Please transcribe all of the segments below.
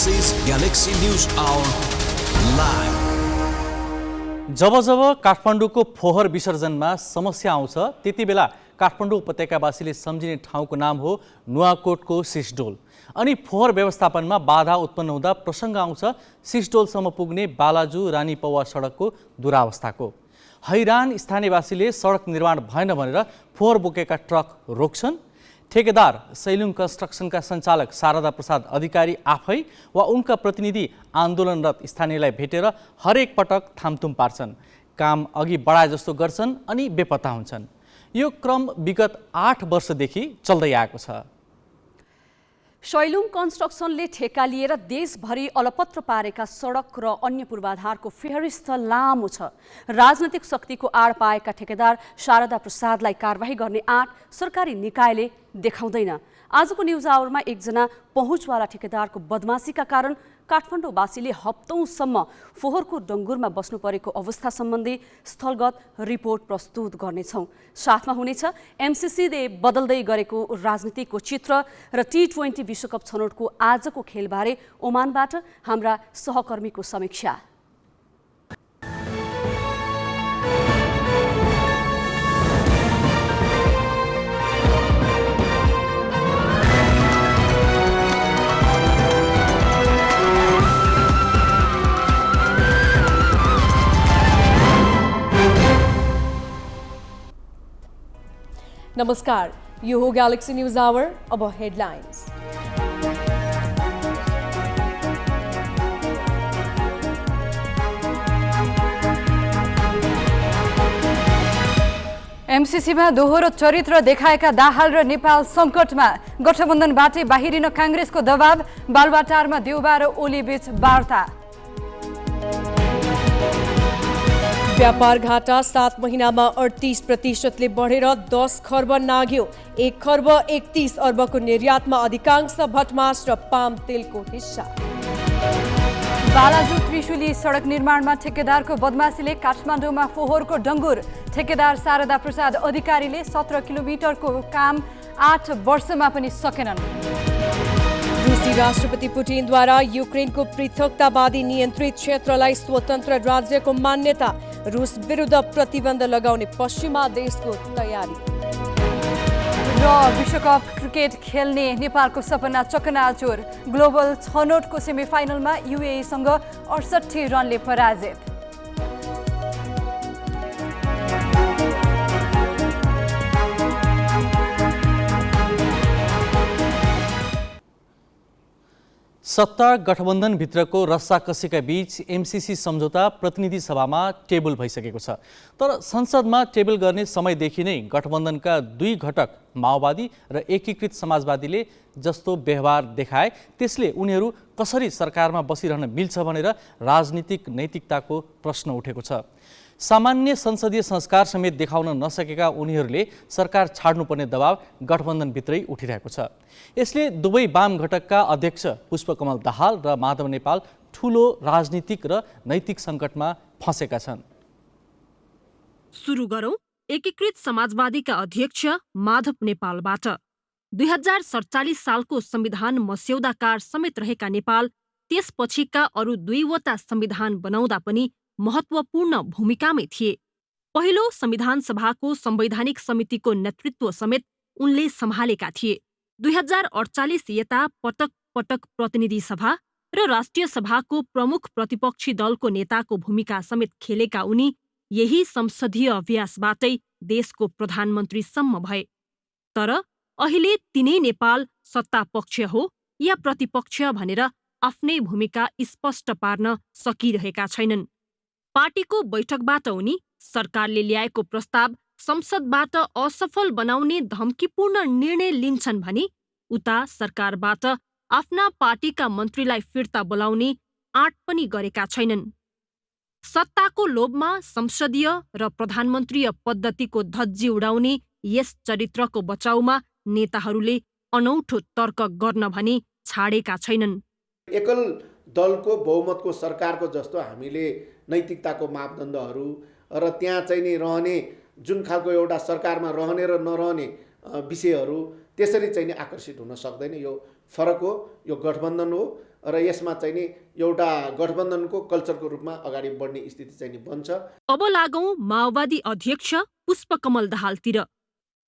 This is Galaxy News Hour live. जब काठमाडौँको फोहोर विसर्जनमा समस्या आउँछ त्यति बेला काठमाडौँ उपत्यकावासीले सम्झिने ठाउँको नाम हो नुवाकोटको सिसडोल। अनि फोहोर व्यवस्थापनमा बाधा उत्पन्न हुँदा प्रसङ्ग आउँछ सिसडोलसम्म पुग्ने बालाजु रानी पौवा सडकको दुरावस्थाको। हैरान स्थानीयवासीले सडक निर्माण भएन भनेर फोहोर बोकेका ट्रक रोक्छन्। ठेकेदार सैलुङ कन्स्ट्रक्सनका सञ्चालक शारदा प्रसाद अधिकारी आफै वा उनका प्रतिनिधि आन्दोलनरत स्थानीयलाई भेटेर हरेक पटक थामथुम पार्छन्, काम अघि बढाए जस्तो गर्छन् अनि बेपत्ता हुन्छन्। यो क्रम विगत 8 वर्षदेखि चल्दै आएको छ। सैलुङ कन्स्ट्रक्सनले ठेका लिएर देशभरि अलपत्र पारेका सडक र अन्य पूर्वाधारको फेहरिस्त लामो छ। राजनैतिक शक्तिको आड पाएका ठेकेदार शारदा प्रसादलाई कारबाही गर्ने आँट सरकारी निकायले देखाउँदैन। आजको न्युज आवरमा एकजना पहुँचवाला ठेकेदारको बदमासीका कारण काठमाडौँवासीले हप्तौँसम्म फोहोरको डङ्गुरमा बस्नु परेको अवस्था सम्बन्धी स्थलगत रिपोर्ट प्रस्तुत गर्नेछौँ। साथमा हुनेछ एमसिसीले बदल्दै गरेको राजनीतिको चित्र र T20 विश्वकप छनौटको आजको खेलबारे ओमानबाट हाम्रा सहकर्मीको समीक्षा। नमस्कार, यो हो गैलेक्सी न्यूज आवर। अब हेडलाइन्स। एमसिसीमा दोहोरो चरित्र देखाएका दाहाल र नेपाल सङ्कटमा, गठबन्धनबाटै बाहिरिन काङ्ग्रेसको दबाव, बालुवाटारमा देउबा र ओली बीच वार्ता। व्यापार घाटा 7 महिनामा 38% बढेर 10 खर्ब नाग्यो। 1 खर्ब 31 अर्बको निर्यातमा अधिकांश भटमास र पाम तेलको हिस्सा। बालाजु त्रिशुली सडक निर्माणमा ठेकेदारको बदमासीले काठमाडौँमा फोहोरको डङ्गुर। ठेकेदार शारदा प्रसाद अधिकारीले 17 किलोमिटरको काम 8 वर्षमा पनि सकेनन्। रुसी राष्ट्रपति पुटिनद्वारा युक्रेनको पृथकतावादी नियन्त्रित क्षेत्रलाई स्वतन्त्र राज्यको मान्यता। रुस विरुद्ध प्रतिबन्ध लगाउने पश्चिमा देशको तयारी। र विश्वकप क्रिकेट खेल्ने नेपालको सपना चकनाचुर। ग्लोबल छनौटको सेमिफाइनलमा युएईसँग 68 रनले पराजित। सत्ता गठबन्धनभित्रको रस्साकसीका बीच एमसिसी सम्झौता प्रतिनिधि सभामा टेबल भइसकेको छ। तर संसदमा टेबल गर्ने समयदेखि नै गठबन्धनका दुई घटक माओवादी र एकीकृत समाजवादीले जस्तो व्यवहार देखाए त्यसले उनीहरू कसरी सरकारमा बसिरहन मिल्छ भनेर राजनीतिक नैतिकताको प्रश्न उठेको छ। सामान्य संसदीय संस्कार समेत देखाउन नसकेका उनीहरूले सरकार छाड्नुपर्ने दबाव गठबन्धनभित्रै उठिरहेको छ। यसले दुवै वाम घटकका अध्यक्ष पुष्पकमल दाहाल र माधव नेपाल ठूलो राजनीतिक र नैतिक सङ्कटमा फँसेका छन्। सुरु गरौं एकीकृत समाजवादीका अध्यक्ष माधव नेपालबाट। 2047 सालको संविधान मस्यौदाकार समेत रहेका नेपाल त्यसपछिका अरू 2वटा संविधान बनाउँदा पनि महत्त्वपूर्ण भूमिकामै थिए। पहिलो संविधान सभाको संवैधानिक समितिको नेतृत्व समेत उनले सम्हालेका थिए। 2048 यता पटक पटक प्रतिनिधि सभा र राष्ट्रिय सभाको प्रमुख प्रतिपक्षी दलको नेताको भूमिका समेत खेलेका उनी यही संसदीय अभ्यासबाटै देशको प्रधानमन्त्रीसम्म भए। तर अहिले तिनै नेपाल सत्तापक्ष हो या प्रतिपक्ष भनेर आफ्नै भूमिका स्पष्ट पार्न सकिरहेका छैनन्। पार्टीको बैठकबाट उनी सरकारले ल्याएको प्रस्ताव संसदबाट असफल बनाउने धम्कीपूर्ण निर्णय लिन्छन् भने उता सरकारबाट आफ्ना पार्टीका मन्त्रीलाई फिर्ता बोलाउने आँट पनि गरेका छैनन्। सत्ताको लोभमा संसदीय र प्रधानमन्त्रीय पद्धतिको धज्जी उडाउने यस चरित्रको बचाउमा नेताहरूले अनौठो तर्क गर्न भने छाडेका छैनन्। एकल दलको बहुमतको सरकारको जस्तो हामीले नैतिकताको मापदण्डहरू र त्यहाँ चाहिँ नि रहने जुन खालको एउटा सरकारमा रहने र नरहने विषयहरू त्यसरी चाहिँ नि आकर्षित हुन सक्दैन। यो फरक हो, यो गठबन्धन हो र यसमा चाहिँ नि एउटा गठबन्धनको कल्चरको रूपमा अगाडि बढ्ने स्थिति चाहिँ नि बन्छ। अब लागौं माओवादी अध्यक्ष पुष्पकमल दाहालतिर।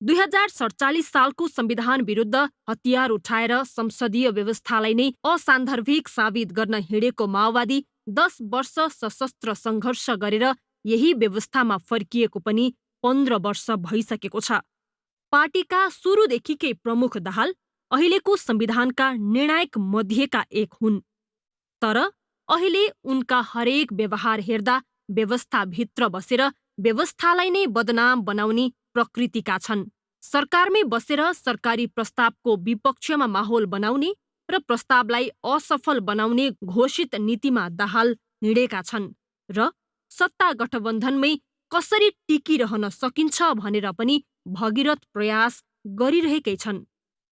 2047 सालको संविधान विरुद्ध हतियार उठाएर संसदीय व्यवस्थालाई नै असान्दर्भिक साबित गर्न हिँडेको माओवादी 10 वर्ष सशस्त्र सङ्घर्ष गरेर यही व्यवस्थामा फर्किएको पनि 15 वर्ष भइसकेको छ। पार्टीका सुरुदेखिकै प्रमुख दाहाल अहिलेको संविधानका निर्णायक मध्येका एक हुन्। तर अहिले उनका हरेक व्यवहार हेर्दा व्यवस्थाभित्र बसेर व्यवस्थालाई नै बदनाम बनाउने प्रकृतिका छन्। सरकारमै बसेर सरकारी प्रस्तावको विपक्षमा माहौल बनाउने र प्रस्तावलाई असफल बनाउने घोषित नीतिमा दाहाल हिँडेका छन् र सत्ता गठबन्धनमै कसरी टिकिरहन सकिन्छ भनेर पनि भगीरथ प्रयास गरिरहेकै छन्।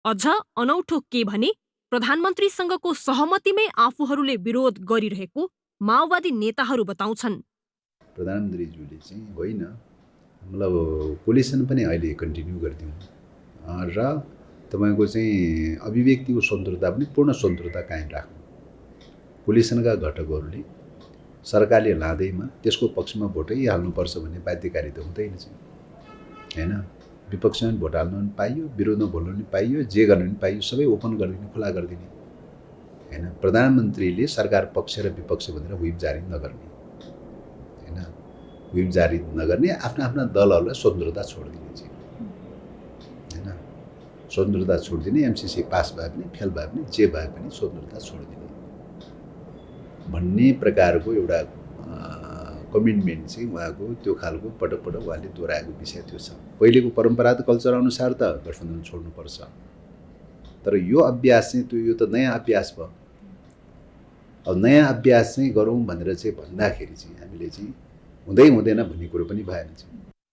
अझ अनौठो के भने प्रधानमन्त्रीसँगको सहमतिमै आफूहरूले विरोध गरिरहेको माओवादी नेताहरू बताउँछन्। प्रधानमन्त्रीज्यूले चाहिँ होइन, मतलब कोलिसन पनि अहिले कन्टिन्यू गरिदिउँ र तपाईँको चाहिँ अभिव्यक्तिको स्वतन्त्रता पनि पूर्ण स्वतन्त्रता कायम राख्नु। कोलिसनका घटकहरूले सरकारले लाँदैमा त्यसको पक्षमा भोटै हाल्नुपर्छ भन्ने बाध्यकारिता हुँदैन चाहिँ, होइन। विपक्षमा पनि भोट हाल्न पनि पाइयो, विरोधमा बोल्न पनि पाइयो, जे गर्न पनि पाइयो, सबै ओपन गरिदिने, खुला गरिदिने, होइन। प्रधानमन्त्रीले सरकार पक्ष र विपक्ष भनेर व्हिप जारी नगर्ने, होइन। व्हिप जारी नगर्ने, आफ्ना आफ्ना दलहरूलाई स्वतन्त्रता छोडिदिने चाहिँ, होइन। स्वतन्त्रता छोडिदिने, एमसिसी पास भए पनि फेल भए पनि जे भए पनि स्वतन्त्रता छोडिदिने भन्ने प्रकारको एउटा कमिटमेन्ट चाहिँ उहाँको त्यो खालको पटक पटक उहाँले दोहोऱ्याएको विषय त्यो छ। पहिलेको परम्परागत कल्चर अनुसार त गठबन्धन छोड्नुपर्छ, तर यो अभ्यास चाहिँ यो त नयाँ अभ्यास भयो। अब नयाँ अभ्यास चाहिँ गरौँ भनेर चाहिँ भन्दाखेरि चाहिँ हामीले चाहिँ हुँदै हुँदैन भन्ने कुरो पनि भएन।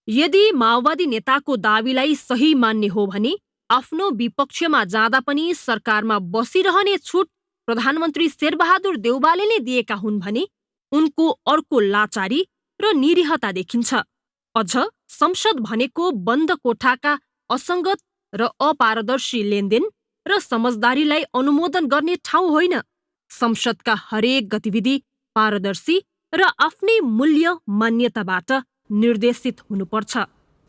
यदि माओवादी नेताको दावीलाई सही मान्ने हो भने आफ्नो विपक्षमा जाँदा पनि सरकारमा बसिरहने छुट प्रधानमन्त्री शेरबहादुर देउवाले नै दिएका हुन् भने उनको अर्को लाचारी र निरीहता देखिन्छ। अझ संसद भनेको बन्द कोठाका असङ्गत र अपारदर्शी लेनदेन र समझदारीलाई अनुमोदन गर्ने ठाउँ होइन। संसदका हरेक गतिविधि पारदर्शी र आफ्नै मूल्य मान्यताबाट निर्देशित हुनुपर्छ।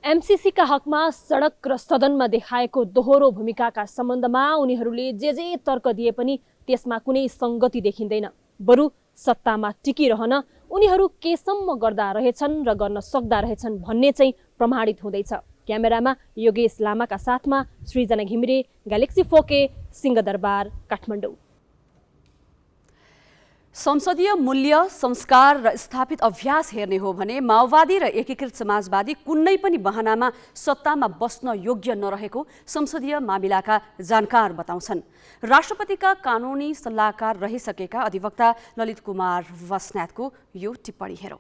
एमसिसीका हकमा सडक र सदनमा देखाएको दोहोरो भूमिकाका सम्बन्धमा उनीहरूले जे तर्क दिए पनि त्यसमा कुनै सङ्गति देखिँदैन। बरु सत्तामा टिकिरहन उनीहरू केसम्म गर्दा रहेछन् र गर्न सक्दा रहेछन् भन्ने चाहिँ प्रमाणित हुँदैछ। क्यामेरामा योगेश लामाका साथमा सृजना घिमिरे, ग्यालेक्सी 4K, सिंहदरबार, काठमाडौँ। संसदीय मूल्य, संस्कार र स्थापित अभ्यास हेर्ने हो भने माओवादी र एकीकृत समाजवादी कुनै पनि बहानामा सत्तामा बस्न योग्य नरहेको संसदीय मामिलाका जानकार बताउँछन्। राष्ट्रपतिका कानुनी सल्लाहकार रहिसकेका अधिवक्ता ललित कुमार बस्नेतको यो टिप्पणी हेरौँ।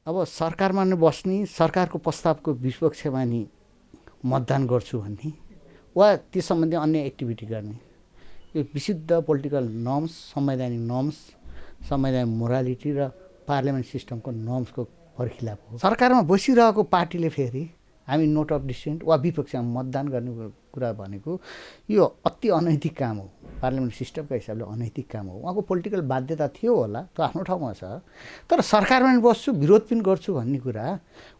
अब सरकारमा नै बस्ने, सरकारको प्रस्तावको विपक्षमा नि मतदान गर्छु भन्ने वा ती सम्बन्धी अन्य एक्टिभिटी गर्ने, यो विशुद्ध पोलिटिकल नर्म्स, संवैधानिक नर्म्स, संवैधानिक मोरालिटी र पार्लियामेन्ट सिस्टमको नर्म्सको फर्खिलाप हो। सरकारमा बसिरहेको पार्टीले फेरि हामी नोट अफ डिसेन्ट वा विपक्षमा मतदान गर्ने कुरा भनेको यो अति अनैतिक काम हो। पार्लियामेन्ट सिस्टमका हिसाबले अनैतिक काम हो। उहाँको पोलिटिकल बाध्यता थियो होला, त्यो आफ्नो ठाउँमा छ, तर सरकारमा पनि बस्छु, विरोध पनि गर्छु भन्ने कुरा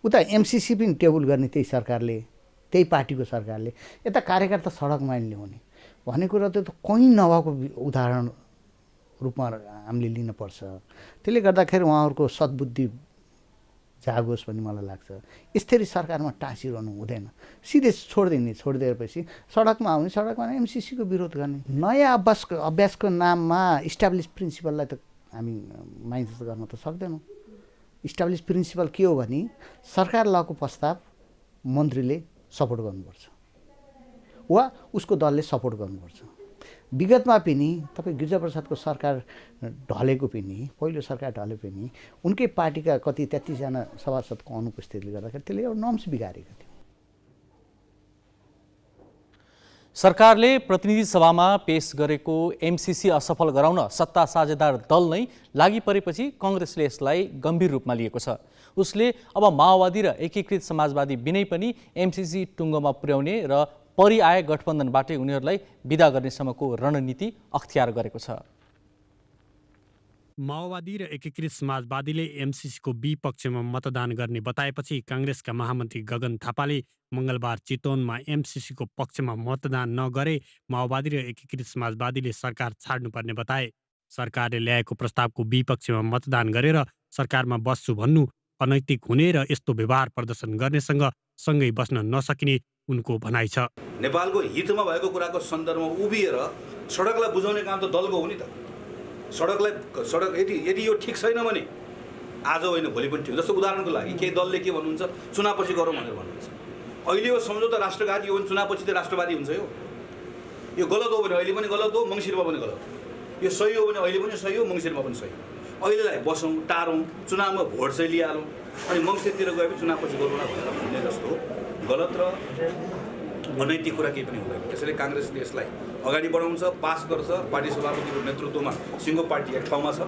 उता एमसिसी पनि टेबल गर्ने त्यही सरकारले, त्यही पार्टीको सरकारले, यता कार्यकर्ता सडकमा ल्याउने भन्ने कुरा त कहीँ नभएको उदाहरण रूपमा हामीले लिनुपर्छ। त्यसले गर्दाखेरि उहाँहरूको सद्बुद्धि जागोस् भन्ने मलाई लाग्छ। यसरी सरकारमा टाँसिरहनु हुँदैन, सिधै छोडिदिएपछि सडकमा आउने, सडकमा एमसिसीको विरोध गर्ने। नयाँ अभ्यासको नाममा इस्टाब्लिस प्रिन्सिपललाई त हामी माइन्स गर्न त सक्दैनौँ। इस्टाब्लिस प्रिन्सिपल के हो भने सरकार लगेको प्रस्ताव मन्त्रीले सपोर्ट गर्नुपर्छ वा उसको दलले सपोर्ट गर्नुपर्छ। विगतमा पनि तपाईँ गिरिजाप्रसादको सरकार ढलेको पनि, पहिलो सरकार ढले पनि उनकै पार्टीका कति 33जना सभासदको अनुपस्थितिले गर्दाखेरि त्यसले एउटा नर्म्स बिगारेको थियो। सरकारले प्रतिनिधि सभामा पेश गरेको एमसिसी असफल गराउन सत्ता साझेदार दल नै लागि परेपछि कङ्ग्रेसले यसलाई गम्भीर रूपमा लिएको छ। उसले अब माओवादी र एकीकृत समाजवादी बिनै पनि एमसिसी टुङ्गोमा पुर्याउने र परिआए गठबन्धनबाटै उनीहरूलाई विदा गर्नेसम्मको रणनीति अख्तियार गरेको छ। माओवादी र एकीकृत समाजवादीले एमसिसीको बी पक्षमा मतदान गर्ने बताएपछि काङ्ग्रेसका महामन्त्री गगन थापाले मङ्गलबार चितवनमा एमसिसीको पक्षमा मतदान नगरे माओवादी र एकीकृत समाजवादीले सरकार छाड्नुपर्ने बताए। सरकारले ल्याएको प्रस्तावको बी पक्षमा मतदान गरेर सरकारमा बस्छु भन्नु अनैतिक हुने र यस्तो व्यवहार प्रदर्शन गर्नेसँग सँगै बस्न नसकिने उनको भनाइ छ। नेपालको हितमा भएको कुराको सन्दर्भमा उभिएर सडकलाई बुझाउने काम त दलको हो नि त। सडक यदि यो ठिक छैन भने आज होइन भोलि पनि ठिक। जस्तो उदाहरणको लागि केही दलले के भन्नुहुन्छ, चुनावपछि गरौँ भनेर भन्नुहुन्छ। अहिले यो सम्झौता राष्ट्रघाती हो भने चुनावपछि त राष्ट्रवादी हुन्छ। यो गलत हो भने अहिले पनि गलत हो, मङ्सिरमा पनि गलत हो। यो सही हो भने अहिले पनि सही हो, मङ्सिरमा पनि सही हो। अहिलेलाई बसौँ, टारौँ, चुनावमा भोट चाहिँ लिइहालौँ, अनि मङ्सिरतिर गएपछि चुनावपछि गरौँ भनेर भन्ने जस्तो गलत र अनैतिक कुरा केही पनि हुँदैन। त्यसैले काङ्ग्रेसले यसलाई अगाडि बढाउँछ, पास गर्छ। पार्टी सभापतिको नेतृत्वमा सिङ्गो पार्टी एक ठाउँमा छ।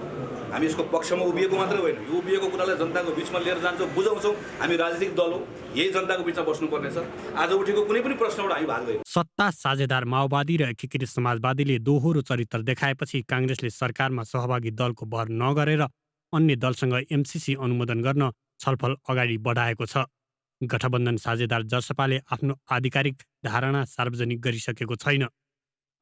हामी यसको पक्षमा उभिएको मात्रै होइन, यो उभिएको कुरालाई जनताको बिचमा लिएर जान्छौँ, बुझाउँछौँ। हामी राजनीतिक दल हो, यही जनताको बिचमा बस्नुपर्नेछ। आज उठेको कुनै पनि प्रश्नबाट हामी भाग गयौँ। सत्ता साझेदार माओवादी र एकीकृत समाजवादीले दोहोरो चरित्र देखाएपछि काङ्ग्रेसले सरकारमा सहभागी दलको भर नगरेर अन्य दलसँग एमसिसी अनुमोदन गर्न छलफल अगाडि बढाएको छ। गठबन्धन साझेदार जसपाले आफ्नो आधिकारिक धारणा सार्वजनिक गरिसकेको छैन।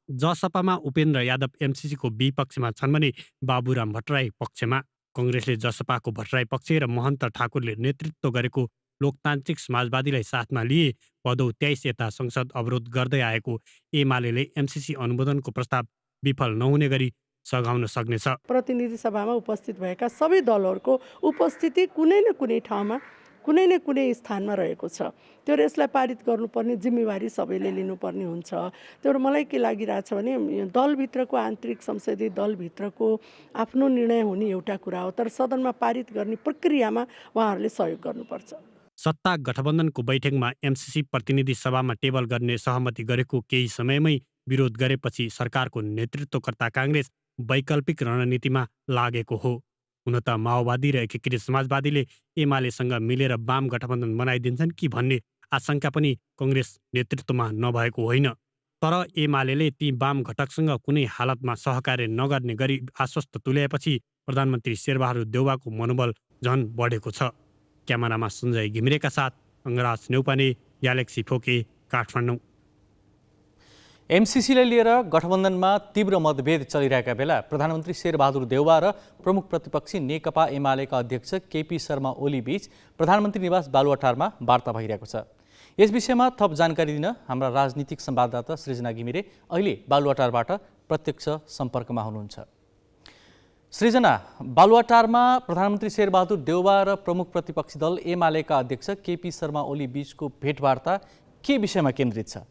जसपामा उपेन्द्र यादव एमसिसीको बी पक्षमा छन् भने बाबुराम भट्टराई पक्षमा। कङ्ग्रेसले जसपाको भट्टराई पक्ष र महन्त ठाकुरले नेतृत्व गरेको लोकतान्त्रिक समाजवादीलाई साथमा लिए भदौ 23 यता संसद अवरोध गर्दै आएको एमाले एमसिसी अनुमोदनको प्रस्ताव विफल नहुने गरी सघाउन सक्नेछ। प्रतिनिधि सभामा उपस्थित भएका सबै दलहरूको उपस्थिति कुनै न कुनै ठाउँमा कुनै न कुनै स्थानमा रहेको छ। त्यो यसलाई पारित गर्नुपर्ने जिम्मेवारी सबैले लिनुपर्ने हुन्छ। त्यो मलाई के लागिरहेछ भने दलभित्रको आन्तरिक संसदीय दलभित्रको आफ्नो निर्णय हुने एउटा कुरा हो, तर सदनमा पारित गर्ने प्रक्रियामा उहाँहरूले सहयोग गर्नुपर्छ। सत्ता गठबन्धनको बैठकमा एमसिसी प्रतिनिधि सभामा टेबल गर्ने सहमति गरेको केही समयमै विरोध गरेपछि सरकारको नेतृत्वकर्ता काङ्ग्रेस वैकल्पिक रणनीतिमा लागेको हो। हुन त माओवादी र एकीकृत समाजवादीले एमालेसँग मिलेर वाम गठबन्धन बनाइदिन्छन् कि भन्ने आशंका पनि कङ्ग्रेस नेतृत्वमा नभएको होइन। तर एमाले ती वाम घटकसँग कुनै हालतमा सहकार्य नगर्ने गरी आश्वस्त तुल्याएपछि प्रधानमन्त्री शेरबहादुर देउवाको मनोबल झन बढेको छ। क्यामेरामा सञ्जय घिमिरेका साथ अङ्गराज नेउपाने, ग्यालेक्सी फोके, काठमाडौँ। एमसिसीलाई लिएर गठबन्धनमा तीव्र मतभेद चलिरहेका बेला प्रधानमन्त्री शेरबहादुर देउवा र प्रमुख प्रतिपक्षी नेकपा एमालेका अध्यक्ष केपी शर्मा ओली बीच प्रधानमन्त्री निवास बालुवाटारमा वार्ता भइरहेको छ। यस विषयमा थप जानकारी दिन हाम्रा राजनीतिक संवाददाता सृजना घिमिरे अहिले बालुवाटारबाट प्रत्यक्ष सम्पर्कमा हुनुहुन्छ। सृजना, बालुवाटारमा प्रधानमन्त्री शेरबहादुर देउवा र प्रमुख प्रतिपक्षी दल एमालेका अध्यक्ष केपी शर्मा ओली बीचको भेटवार्ता के विषयमा केन्द्रित छ?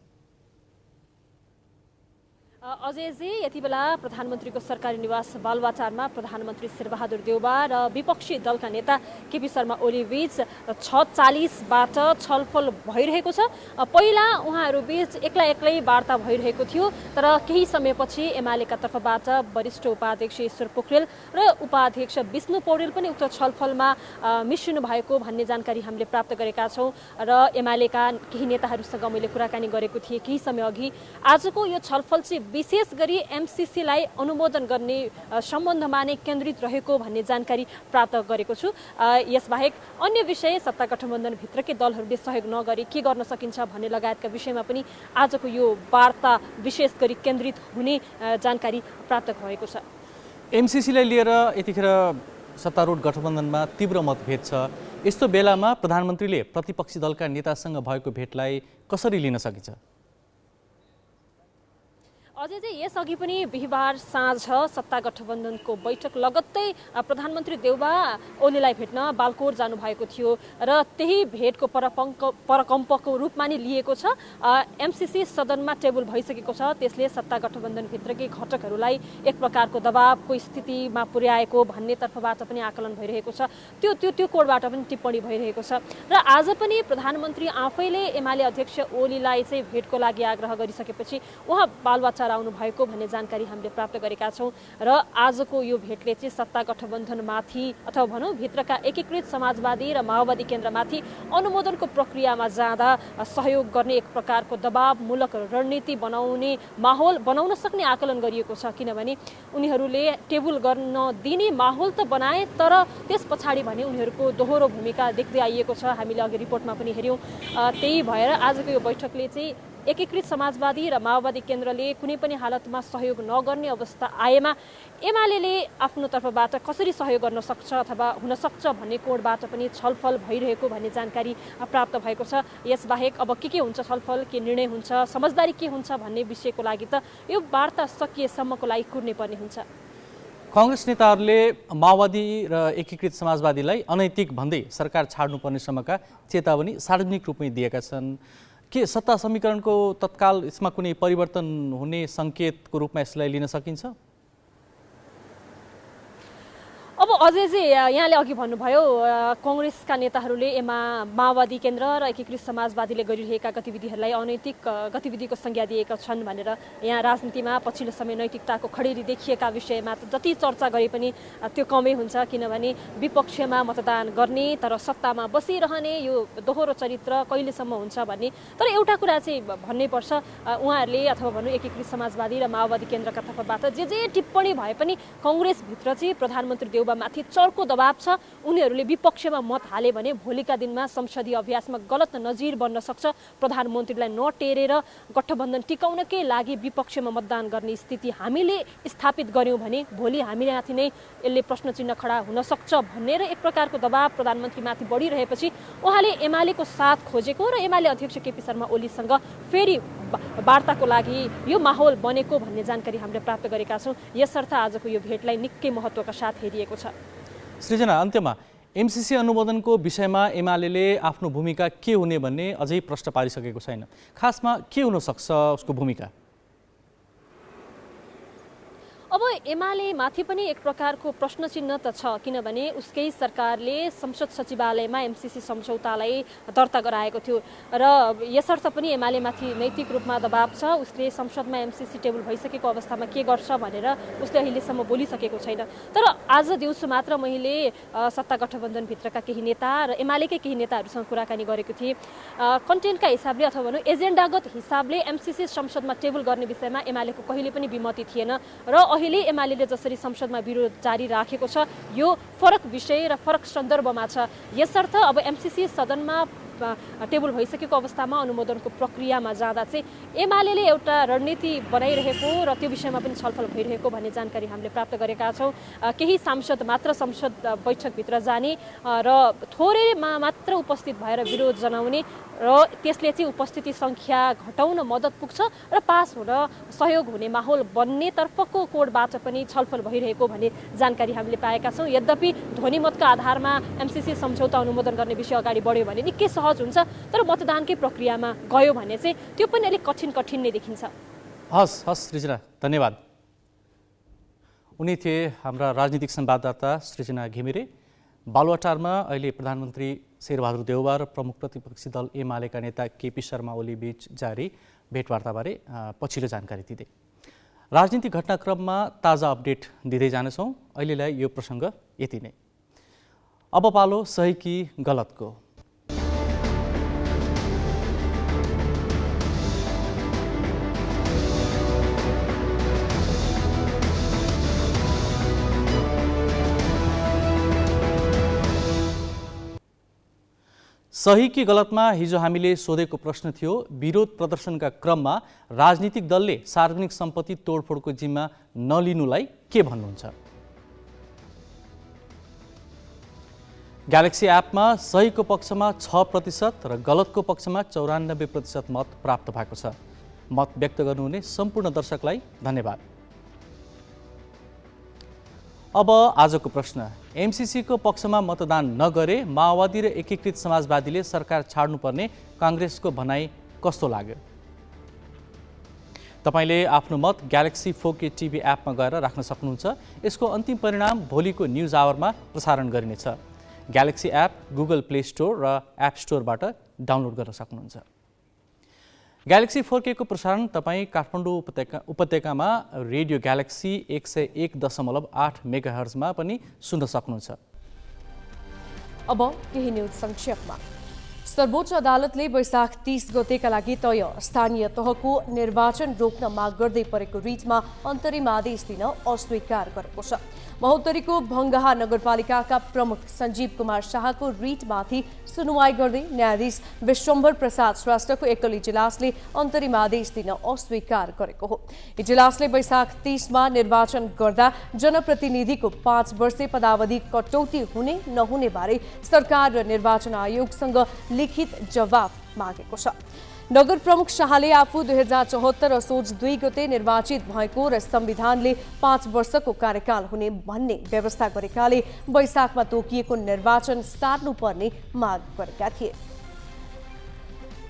अजयजी, यति बेला प्रधानमन्त्रीको सरकारी निवास बालुवाटारमा प्रधानमन्त्री शेरबहादुर देउवा र विपक्षी दलका नेता केपी शर्मा ओली बीच 6:40बाट छलफल भइरहेको छ। पहिला उहाँहरू बीच एक्लै वार्ता भइरहेको थियो, तर केही समयपछि एमालेका तर्फबाट वरिष्ठ उपाध्यक्ष ईश्वर पोखरेल र उपाध्यक्ष विष्णु पौडेल पनि उक्त छलफलमा मिसिनु भएको भन्ने जानकारी हामीले प्राप्त गरेका छौँ र एमालेका केही नेताहरूसँग मैले कुराकानी गरेको थिएँ केही समय अघि। आजको यो छलफल चाहिँ विशेष गरी एमसिसीलाई अनुमोदन गर्ने सम्बन्धमा नै केन्द्रित रहेको भन्ने जानकारी प्राप्त गरेको छु। यसबाहेक अन्य विषय सत्ता गठबन्धनभित्रकै दलहरूले सहयोग नगरी के गर्न सकिन्छ भन्ने लगायतका विषयमा पनि आजको यो वार्ता विशेष गरी केन्द्रित हुने जानकारी प्राप्त भएको छ। एमसिसीलाई लिएर यतिखेर सत्तारूढ गठबन्धनमा तीव्र मतभेद छ। यस्तो बेलामा प्रधानमन्त्रीले प्रतिपक्षी दलका नेतासँग भएको भेटलाई कसरी लिन सकिन्छ? अझै चाहिँ यसअघि पनि बिहिबार साँझ सत्ता गठबन्धनको बैठक लगत्तै प्रधानमन्त्री देउबा ओलीलाई भेट्न बालकोट जानुभएको थियो र त्यही भेटको परकम्पको रूपमा नि लिएको छ। एमसिसी सदनमा टेबल भइसकेको छ, त्यसले सत्ता गठबन्धनभित्रकै घटकहरूलाई एक प्रकारको दबावको स्थितिमा पुर्याएको भन्ने तर्फबाट पनि आकलन भइरहेको छ। त्यो कोडबाट पनि टिप्पणी भइरहेको छ र आज पनि प्रधानमन्त्री आफैले एमाले अध्यक्ष ओलीलाई चाहिँ भेटको लागि आग्रह गरिसकेपछि उहाँ बालुवाटार आउनु भएको भन्ने जानकारी हामीले प्राप्त गरेका छौँ र आजको यो भेटले चाहिँ सत्ता गठबन्धनमाथि अथवा भनौँ भित्रका एकीकृत समाजवादी र माओवादी केन्द्रमाथि अनुमोदनको प्रक्रियामा जाँदा सहयोग गर्ने एक प्रकारको दबावमूलक रणनीति बनाउने माहौल बनाउन सक्ने आकलन गरिएको छ। किनभने उनीहरूले टेबल गर्न दिने माहौल त बनाए, तर त्यस पछाडि भने उनीहरूको दोहोरो भूमिका देख्दै आइएको छ। हामीले अघि रिपोर्टमा पनि हेऱ्यौँ। त्यही भएर आजको यो बैठकले चाहिँ एकीकृत समाजवादी र माओवादी केन्द्रले कुनै पनि हालतमा सहयोग नगर्ने अवस्था आएमा एमाले आफ्नो तर्फबाट कसरी सहयोग गर्न सक्छ अथवा हुन सक्छ भन्ने कोणबाट पनि छलफल भइरहेको भन्ने जानकारी प्राप्त भएको छ। यसबाहेक अब के हुन्छ छलफल, के निर्णय हुन्छ, समझदारी के हुन्छ भन्ने विषयको लागि त यो वार्ता सकिएसम्मको लागि कुर्नै पर्ने हुन्छ। कांग्रेस नेताहरूले माओवादी र एकीकृत समाजवादीलाई अनैतिक भन्दै सरकार छाड्नुपर्नेसम्मका चेतावनी सार्वजनिक रूपमै दिएका छन्। के सत्ता समीकरणको तत्काल यसमा कुनै परिवर्तन हुने सङ्केतको रूपमा यसलाई लिन सकिन्छ? अब अझै चाहिँ यहाँले अघि भन्नुभयो कांग्रेसका नेताहरूले माओवादी केन्द्र र एकीकृत समाजवादीले गरिरहेका गतिविधिहरूलाई अनैतिक गतिविधिको संज्ञा दिएका छन् भनेर। यहाँ राजनीतिमा पछिल्लो समय नैतिकताको खडेरी देखिएका विषयमा त जति चर्चा गरे पनि त्यो कमै हुन्छ। किनभने विपक्षमा मतदान गर्ने तर सत्तामा बसिरहने यो दोहोरो चरित्र कहिलेसम्म हुन्छ भन्ने। तर एउटा कुरा चाहिँ भन्नै पर्छ, उहाँहरूले अथवा भनौँ एकीकृत समाजवादी र माओवादी केन्द्रका तर्फबाट जे टिप्पणी भए पनि कांग्रेसभित्र चाहिँ प्रधानमन्त्री माथि चर्को दबाव छ। उनीहरूले विपक्षमा मत हाले भने भोलिका दिनमा संसदीय अभ्यासमा गलत नजिर बन्न सक्छ। प्रधानमन्त्रीलाई नटेरेर गठबन्धन टिकाउनकै लागि विपक्षमा मतदान गर्ने स्थिति हामीले स्थापित गर्यौँ भने भोलि हामीमाथि नै यसले प्रश्न चिन्ह खडा हुन सक्छ भनेर एक प्रकारको दबाव प्रधानमन्त्रीमाथि बढिरहेपछि उहाँले एमालेको साथ खोजेको र एमाले अध्यक्ष केपी शर्मा ओलीसँग फेरि वार्ताको लागि यो माहौल बनेको भन्ने जानकारी हामीले प्राप्त गरेका छौँ। यसर्थ आजको यो भेटलाई निकै महत्त्वका साथ हेरिएको छ। सृजना, अन्त्यमा एमसिसी अनुमोदनको विषयमा एमाले आफ्नो भूमिका के हुने भन्ने अझै प्रश्न पारिसकेको छैन। खासमा के हुन सक्छ उसको भूमिका? अब एमाले माथि पनि एक प्रकारको प्रश्न चिन्ह त छ। किनभने उसकै सरकारले संसद सचिवालयमा एमसिसी सम्झौतालाई दर्ता गराएको थियो र यसर्थ पनि एमाले माथि नैतिक रूपमा दबाव छ। उसले संसदमा एमसिसी टेबल भइसकेको अवस्थामा के गर्छ भनेर उसले अहिलेसम्म बोलिसकेको छैन। तर आज दिउँसो मात्र मैले सत्ता गठबन्धनभित्रका केही नेता र एमालेकै केही नेताहरूसँग कुराकानी गरेको थिएँ। कन्टेन्टका हिसाबले अथवा भनौँ एजेन्डागत हिसाबले एमसिसी संसदमा टेबल गर्ने विषयमा एमालेको कहिले पनि विमति थिएन र अहिले एमाले जसरी संसदमा विरोध जारी राखेको छ यो फरक विषय र फरक सन्दर्भमा छ। यसर्थ अब एमसिसी सदनमा टेबल भइसकेको अवस्थामा अनुमोदनको प्रक्रियामा जाँदा चाहिँ एमाले एउटा रणनीति बनाइरहेको र त्यो विषयमा पनि छलफल भइरहेको भन्ने जानकारी हामीले प्राप्त गरेका छौँ। केही सांसद मात्र संसद बैठकभित्र जाने र थोरैमा मात्र उपस्थित भएर विरोध जनाउने र त्यसले चाहिँ उपस्थिति सङ्ख्या घटाउन मद्दत पुग्छ र पास हुन सहयोग हुने माहौल बन्ने तर्फको कोडबाट पनि छलफल भइरहेको भन्ने जानकारी हामीले पाएका छौँ। यद्यपि ध्वनिमतका आधारमा एमसिसी सम्झौता अनुमोदन गर्ने विषय अगाडि बढ्यो भने निकै सहज हुन्छ, तर मतदानकै प्रक्रियामा गयो भने चाहिँ त्यो पनि अलिक कठिन नै देखिन्छ। हस् सृजना, धन्यवाद। उनी थिए हाम्रा राजनीतिक संवाददाता सृजना घिमिरे। बालुवाटारमा अहिले प्रधानमन्त्री शेरबहादुर देउवा र प्रमुख प्रतिपक्षी दल एमालेका नेता केपी शर्मा ओली बीच जारी भेटवार्ताबारे पछिल्लो जानकारी दिँदै राजनीतिक घटनाक्रममा ताजा अपडेट दिँदै जानेछौँ। अहिलेलाई यो प्रसङ्ग यति नै। अब पालो सही कि गलतको। सही कि गलतमा हिजो हामीले सोधेको प्रश्न थियो, विरोध प्रदर्शनका क्रममा राजनीतिक दलले सार्वजनिक सम्पत्ति तोडफोडको जिम्मा नलिनुलाई के भन्नुहुन्छ? ग्यालेक्सी एपमा सहीको पक्षमा 6% र गलतको पक्षमा 94% मत प्राप्त भएको छ। मत व्यक्त गर्नुहुने सम्पूर्ण दर्शकलाई धन्यवाद। अब आजको प्रश्न, एमसीसीको पक्षमा मतदान नगरे माओवादी र एकीकृत समाजवादीले सरकार छाड्नुपर्ने काङ्ग्रेसको भनाइ कस्तो लाग्यो? तपाईले आफ्नो मत ग्यालेक्सी 4K टिभी एपमा गएर राख्न सक्नुहुन्छ। यसको अन्तिम परिणाम भोलिको न्युज आवरमा प्रसारण गरिनेछ। Galaxy app Google play store र एप स्टोरबाट डाउनलोड गर्न सक्नुहुन्छ। ग्यालेक्सी 4K को प्रसारण तपाईँ काठमाडौँ उपत्यकामा रेडियो ग्यालेक्सी 101.8 मेगाहर्जमा पनि सुन्न सक्नुहुन्छ। अब केही न्युज संक्षेपमा। सर्वोच्च अदालतले वैशाख 30 गतेका लागि तय स्थानीय तहको निर्वाचन रोक्न माग गर्दै परेको रिटमा अन्तरिम आदेश दिन अस्वीकार गरेको छ। महोत्तरीको भङ्गाहा नगरपालिकाका प्रमुख सञ्जीव कुमार शाहको रिटमाथि सुनवाई गर्दै न्यायाधीश विश्वम्भर प्रसाद श्रेष्ठको एकल इजलासले अन्तरिम आदेश दिन अस्वीकार गरेको हो। इजलासले वैशाख 30 मा निर्वाचन गर्दा जनप्रतिनिधिको 5 वर्षे पदावधि कटौती हुने नहुने बारे सरकार र निर्वाचन आयोगसँग लिखित जवाफ मागेको छ। नगर प्रमुख शाहले आफू 2074 असोज 2 गते निर्वाचित भएको र संविधानले 5 वर्षको कार्यकाल हुने भन्ने व्यवस्था गरेकाले वैशाखमा तोकिएको निर्वाचन सार्नुपर्ने माग गरेका थिए।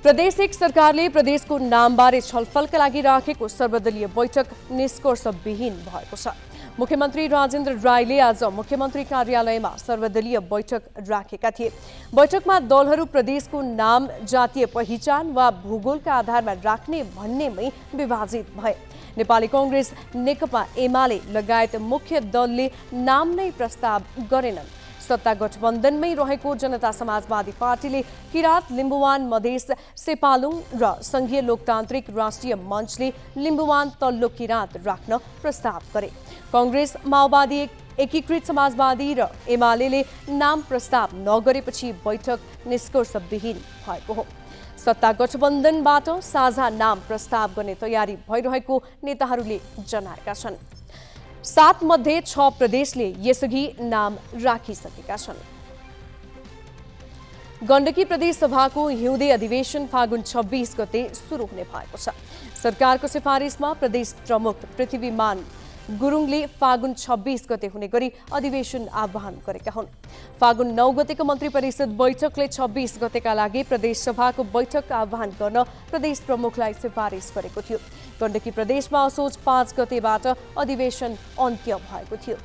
प्रदेश एक सरकारले प्रदेशको नामबारे छलफलका लागि राखेको सर्वदलीय बैठक निष्कर्षविहीन भएको छ। मुख्यमन्त्री राजेन्द्र रायले आज मुख्यमन्त्री कार्यालयमा सर्वदलीय बैठक राखेका थिए। बैठकमा दलहरू प्रदेशको नाम जातीय पहिचान वा भूगोलका आधारमा राख्ने भन्नेमै विभाजित भए। नेपाली कांग्रेस, नेकपा एमाले लगायत मुख्य दलले नाम नै प्रस्ताव गरेनन्। सत्ता गठबन्धनमै रहेको जनता समाजवादी पार्टीले किरात लिम्बुवान मधेस सेपालुङ र संघीय लोकतान्त्रिक राष्ट्रिय मञ्चले लिम्बुवान तल्लो किरात राख्न प्रस्ताव गरे। कांग्रेस, माओवादी, एकीकृत समाजवादी र एमाले नाम प्रस्ताव नगरेपछि बैठक निष्कर्षविहीन भएको हो। सत्ता गठबन्धनबाट साझा नाम प्रस्ताव गर्ने तयारी भइरहेको नेताहरूले जनाएका छन्। 7 मध्ये 6 प्रदेशले यसअघि नाम राखिसकेका छन्। गण्डकी प्रदेश सभाको हिउँदे अधिवेशन फागुन 26 गते सुरु हुने भएको छ। सरकारको सिफारिसमा प्रदेश प्रमुख पृथ्वीमान गुरुङले फागुन 26 गते हुने गरी अधिवेशन आह्वान गरेका हुन्। फागुन 9 गतेको मन्त्री परिषद बैठकले 26 गतेका लागि प्रदेश सभाको बैठक आह्वान गर्न प्रदेश प्रमुखलाई सिफारिस गरेको थियो। गण्डकी प्रदेशमा असोज 5 गतेबाट अधिवेशन अन्त्य भएको थियो।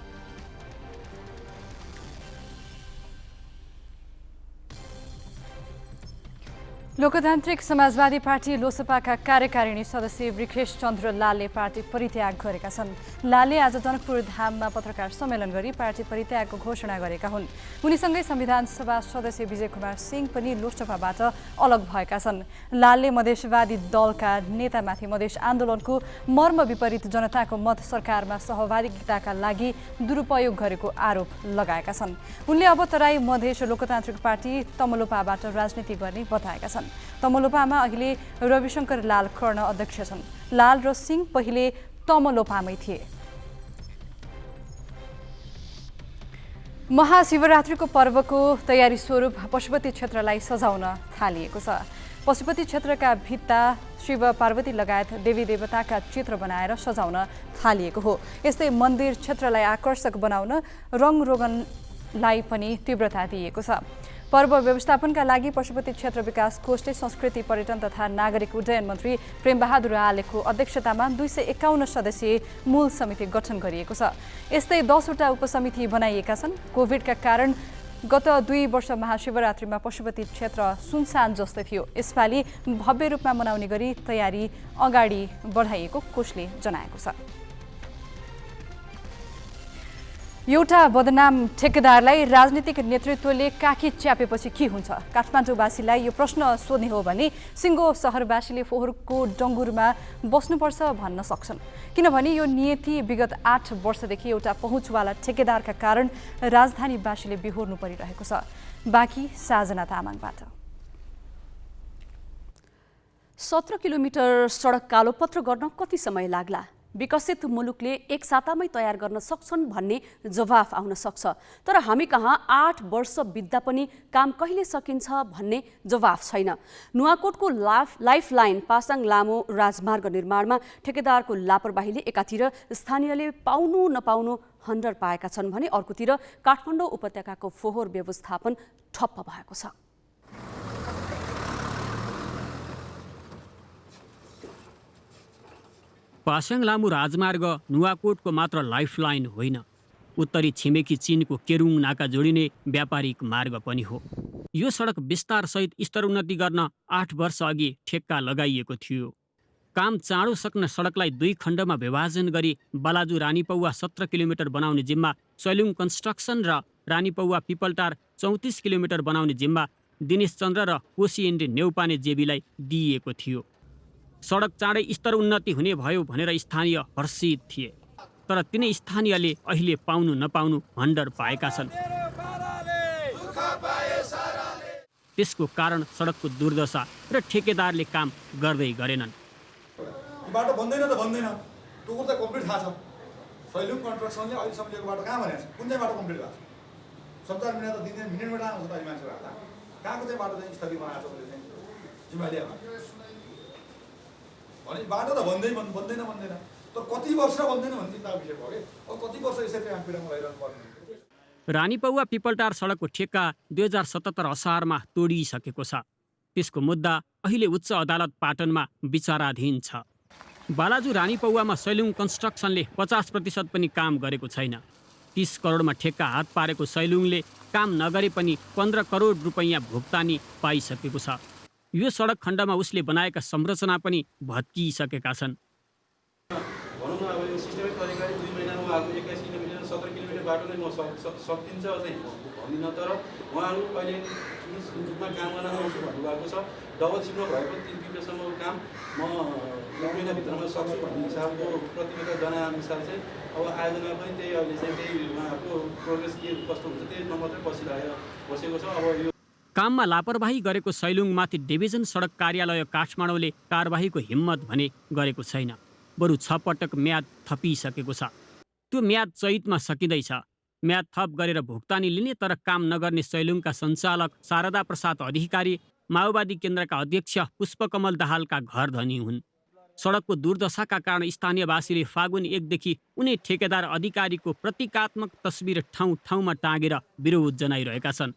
लोकतान्त्रिक समाजवादी पार्टी लोसपाका कार्यकारिणी सदस्य वृखेश चन्द्र लालले पार्टी परित्याग गरेका छन्। लालले आज जनकपुर धाममा पत्रकार सम्मेलन गरी पार्टी परित्यागको घोषणा गरेका हुन्। उनीसँगै संविधान सभा सदस्य विजय कुमार सिंह पनि लोसपाबाट अलग भएका छन्। लालले मधेसवादी दलका नेतामाथि मधेस आन्दोलनको मर्म विपरीत जनताको मत सरकारमा सहभागिताका लागि दुरुपयोग गरेको आरोप लगाएका छन्। उनले अब तराई मधेस लोकतान्त्रिक पार्टी तमलोपाबाट राजनीति गर्ने बताएका छन्। तमलोपामा अहिले रविशंकर लाल कर्ण अध्यक्ष छन्। लाल र सिंह पहिले तमलोपामै थिए। महाशिवरात्रिको पर्वको तयारी स्वरूप पशुपति क्षेत्रलाई सजाउन थालिएको छ। पशुपति क्षेत्रका भित्ता शिव पार्वती लगायत देवी देवताका चित्र बनाएर सजाउन थालिएको हो। यस्तै मन्दिर क्षेत्रलाई आकर्षक बनाउन रङरोगनलाई पनि तीव्रता दिएको छ। पर्व व्यवस्थापनका लागि पशुपति क्षेत्र विकास कोषले संस्कृति पर्यटन तथा नागरिक उड्डयन मन्त्री प्रेमबहादुर आलेको अध्यक्षतामा 251 सदस्यीय मूल समिति गठन गरिएको छ। यस्तै 10 वटा उपसमिति बनाइएका छन्। कोभिडका कारण गत 2 वर्ष महाशिवरात्रिमा पशुपति क्षेत्र सुनसान जस्तै थियो। यसपालि भव्य रूपमा मनाउने गरी तयारी अगाडि बढाइएको कोषले जनाएको छ। एउटा बदनाम ठेकेदारलाई राजनीतिक नेतृत्वले काखी च्यापेपछि के हुन्छ? काठमाडौँवासीलाई यो प्रश्न सोध्ने हो भने सिङ्गो सहरवासीले फोहोरको डङ्गुरमा बस्नुपर्छ भन्न सक्छन्। किनभने यो नियति विगत 8 वर्षदेखि एउटा पहुँचवाला ठेकेदारका कारण राजधानीवासीले बिहोर्नु परिरहेको छ। बाँकी साजना तामाङबाट। 17 किलोमिटर सडक कालोपत्र गर्न कति समय लाग्ला? विकसित मुलुकले एक सातामै तयार गर्न सक्छन् भन्ने जवाफ आउन सक्छ, तर हामी कहाँ 8 वर्ष बित्दा पनि काम कहिले सकिन्छ भन्ने जवाफ छैन। नुवाकोटको लाइफलाइन पासाङ लामो राजमार्ग निर्माणमा ठेकेदारको लापरवाहीले एकातिर स्थानीयले पाउनु नपाउनु हन्डर पाएका छन् भने अर्कोतिर काठमाडौँ उपत्यकाको फोहोर व्यवस्थापन ठप्प भएको छ। पासाङ लामो राजमार्ग नुवाकोटको मात्र लाइफलाइन होइन, उत्तरी छिमेकी चीनको केरुङ नाका जोडिने व्यापारिक मार्ग पनि हो। यो सडक विस्तारसहित स्तरोन्नति गर्न 8 वर्ष अघि ठेक्का लगाइएको थियो। काम चाँडो सक्न सडकलाई 2 खण्डमा विभाजन गरी बालाजु रानीपौवा 17 किलोमिटर बनाउने जिम्मा सैलुङ कन्स्ट्रक्सन र रानीपौवा पिपलटार 34 किलोमिटर बनाउने जिम्मा दिनेश चन्द्र र कोशी इन्डी नेउपाने जेबीलाई दिइएको थियो। सडक चाँडै स्तर उन्नति हुने भयो भनेर स्थानीय हर्षित थिए, तर तिनै स्थानीयले अहिले पाउनु नपाउनु हन्डर पाएका छन्। त्यसको कारण सडकको दुर्दशा र ठेकेदारले काम गर्दै गरेनन्। बाटो बन्दैन त बन्दैन, टुकुर त कम्प्लिट थाहा छ। सैलुङ कन्स्ट्रक्सनले अहिलेसम्म दिएको बाटो कहाँ भनेको छ? कुन चाहिँ बाटो कम्प्लिट भएको छ? 70 मिनट त दिँदैन, मिनटबाट आउँछ त मान्छेहरू हाल्दा। कहाँको चाहिँ बाटो चाहिँ स्थगित बनाएको छ उसले चाहिँ जिम्मेवारी भने बाटो त बन्दैन, तर कति वर्ष बन्दैन भन्ने चिन्ताको विषय भयो कि अब कति वर्ष यसरी काम पीडामा रहिरहनु पर्ने। रानीपौवा पिपलटार सडकको ठेक्का 2077 असारमा तोडिसकेको छ। त्यसको मुद्दा अहिले उच्च अदालत पाटनमा विचाराधीन छ। बालाजु रानीपौवामा सैलुङ कन्स्ट्रक्सनले 50% पनि काम गरेको छैन। 30 करोडमा ठेक्का हात पारेको सैलुङले काम नगरे पनि 15 करोड रुपैयाँ भुक्तानी पाइसकेको छ। यो सडक खण्डमा उसले बनाएका संरचना पनि भत्किसकेका छन्। भनौँ न अब यो सिस्टमिक तरिकाले 2 महिनामा अब 21 किलोमिटर 17 किलोमिटर बाटो नै सकिन्छ चाहिँ भन्दिनँ, तर उहाँहरू अहिले रूपमा काम गर्न आउँछु भन्नुभएको छ। डबल सिफ्टमा भए पनि 3 दिनसम्मको काम म 1 महिनाभित्रमा सक्छु भन्ने हिसाबको प्रतिबद्धता जनाएअनुसार चाहिँ अब आयोजना पनि त्यही अहिले चाहिँ त्यही उहाँहरूको प्रोग्रेस के कस्तो हुन्छ त्यही नम्बरमै बसेको छ। अब यो काममा लापरवाही गरेको सैलुङमाथि डिभिजन सडक कार्यालय काठमाडौँले कारबाहीको हिम्मत भने गरेको छैन, बरु 6 पटक म्याद थपिसकेको छ। त्यो म्याद चैतमा सकिँदैछ। म्याद थप गरेर भुक्तानी लिने तर काम नगर्ने सैलुङका सञ्चालक शारदा प्रसाद अधिकारी माओवादी केन्द्रका अध्यक्ष पुष्पकमल दाहालका घर धनी हुन्। सडकको दुर्दशाका कारण स्थानीयवासीले फागुन 1 देखि उनी ठेकेदार अधिकारीको प्रतीकात्मक तस्बिर ठाउँ ठाउँमा टाँगेर विरोध जनाइरहेका छन्।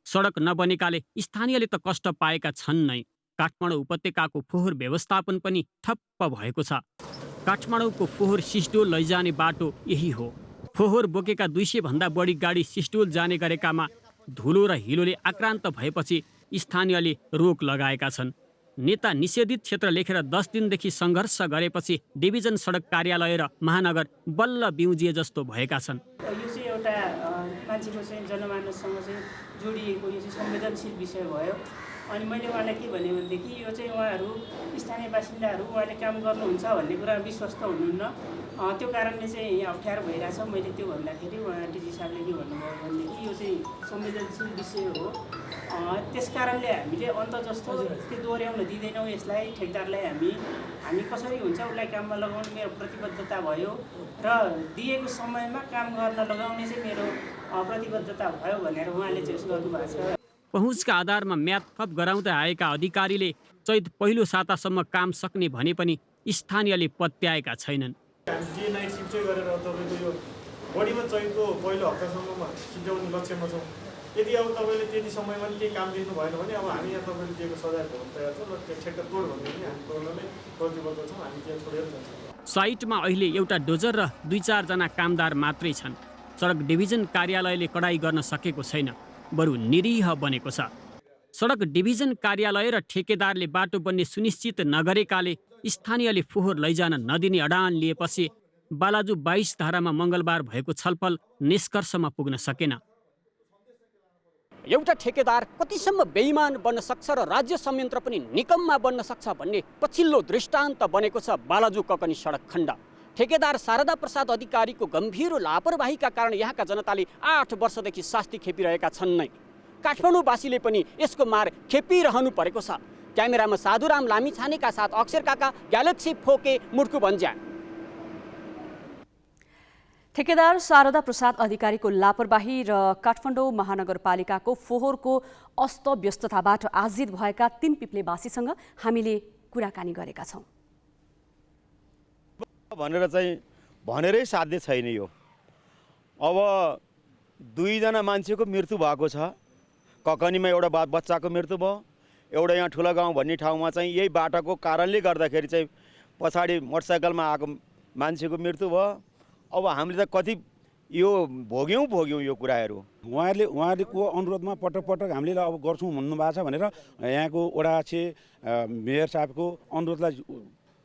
सडक नबनेकाले स्थानीयले त कष्ट पाएका छन् नै, काठमाडौँ उपत्यकाको फोहोर व्यवस्थापन पनि ठप्प भएको छ। काठमाडौँको फोहोर सिस्डोल लैजाने बाटो यही हो। फोहोर बोकेका 200 भन्दा बढी गाडी सिस्डोल जाने गरेकामा धुलो र हिलोले आक्रान्त भएपछि स्थानीयले रोक लगाएका छन्। नेता निषेधित क्षेत्र लेखेर 10 दिनदेखि सङ्घर्ष गरेपछि डिभिजन सडक कार्यालय र महानगर बल्ल बिउजिए जस्तो भएका छन्। यो चाहिँ एउटा मान्छेको चाहिँ जनमानससँग चाहिँ जोडिएको यो चाहिँ संवेदनशील विषय भयो। अनि मैले उहाँलाई के भने भनेदेखि यो चाहिँ उहाँहरू स्थानीय बासिन्दाहरू उहाँले काम गर्नुहुन्छ भन्ने कुरा विश्वस्त हुनुहुन्न, त्यो कारणले चाहिँ यहाँ अप्ठ्यारो भइरहेछ। मैले त्यो भन्दाखेरि उहाँ डिजी साहबले के भन्नुभयो भनेदेखि यो चाहिँ संवेदनशील विषय हो, त्यस कारणले हामीले अन्त जस्तो त्यो दोहोऱ्याउन दिँदैनौँ यसलाई। ठेकदारलाई हामी कसरी हुन्छ उसलाई काममा लगाउने मेरो प्रतिबद्धता भयो र दिएको समयमा काम गर्न लगाउने चाहिँ मेरो प्रतिबद्धता भयो भनेर उहाँले चाहिँ गर्नुभएको छ। पहुँचका आधारमा म्याद थप गराउँदै आएका अधिकारीले चैत पहिलो सातासम्म काम सक्ने भने पनि स्थानीयले पत्याएका छैनन्। हामी नाइट सिफ्ट चाहिँ गरेर तपाईँको यो बढीमा चैतको पहिलो हप्तासम्ममा सिद्ध्याउने लक्ष्यमा छौँ। यदि अब तपाईँले त्यति समयमा केही काम दिनु भएन भने अब हामी यहाँ तपाईँले दिएको सजाय भोग्न तयार छौँ र त्यो ठेक्का तोड भन्ने पनि हामी तोड्नमै प्रतिबद्ध छौँ। हामी त्यहाँ छोडेर जान्छौँ। साइटमा अहिले एउटा डोजर र 2-4 जना कामदार मात्रै छन्। सडक डिभिजन कार्यालयले कडाई गर्न सकेको छैन, बरु निरीह बनेको छ। सडक डिभिजन कार्यालय र ठेकेदारले बाटो बन्ने सुनिश्चित नगरेकाले स्थानीयले फोहोर लैजान नदिने अडान लिएपछि बालाजु 22 धारामा मङ्गलबार भएको छलफल निष्कर्षमा पुग्न सकेन। एउटा ठेकेदार कतिसम्म बेइमान बन्न सक्छ र राज्य संयन्त्र पनि निकम्मा बन्न सक्छ भन्ने पछिल्लो दृष्टान्त बनेको छ बालाजु ककनी सडक खण्ड। ठेकेदार शारदा प्रसाद अधिकारीको गम्भीर लापरवाहीका कारण यहाँका जनताले 8 वर्षदेखि शास्ति खेपिरहेका छन् नै। काठमाडौँवासीले पनि यसको मार खेपिरहनु परेको छ। क्यामेरामा साधुराम लामिछानेका साथ अक्षर काका, ग्यालेक्सी फोके, मुटुकु भन्ज्या। ठेकेदार शारदा प्रसाद अधिकारीको लापरवाही र काठमाडौँ महानगरपालिकाको फोहोरको अस्तव्यस्तताबाट आजित भएका 3 पिप्लेवासीसँग हामीले कुराकानी गरेका छौँ। भनेर चाहिँ भनेरै साध्य छैन यो। अब 2 जना मान्छेको मृत्यु भएको छ। ककनीमा एउटा बच्चाको मृत्यु भयो, एउटा यहाँ ठुलो गाउँ भन्ने ठाउँमा चाहिँ यही बाटाको कारणले गर्दाखेरि चाहिँ पछाडि मोटरसाइकलमा आएको मान्छेको मृत्यु भयो। अब हामीले त कति यो भोग्यौँ यो कुराहरू। उहाँहरूको अनुरोधमा पटक हामीले अब गर्छौँ भन्नुभएको छ भनेर यहाँको वडा मेयर साहबको अनुरोधलाई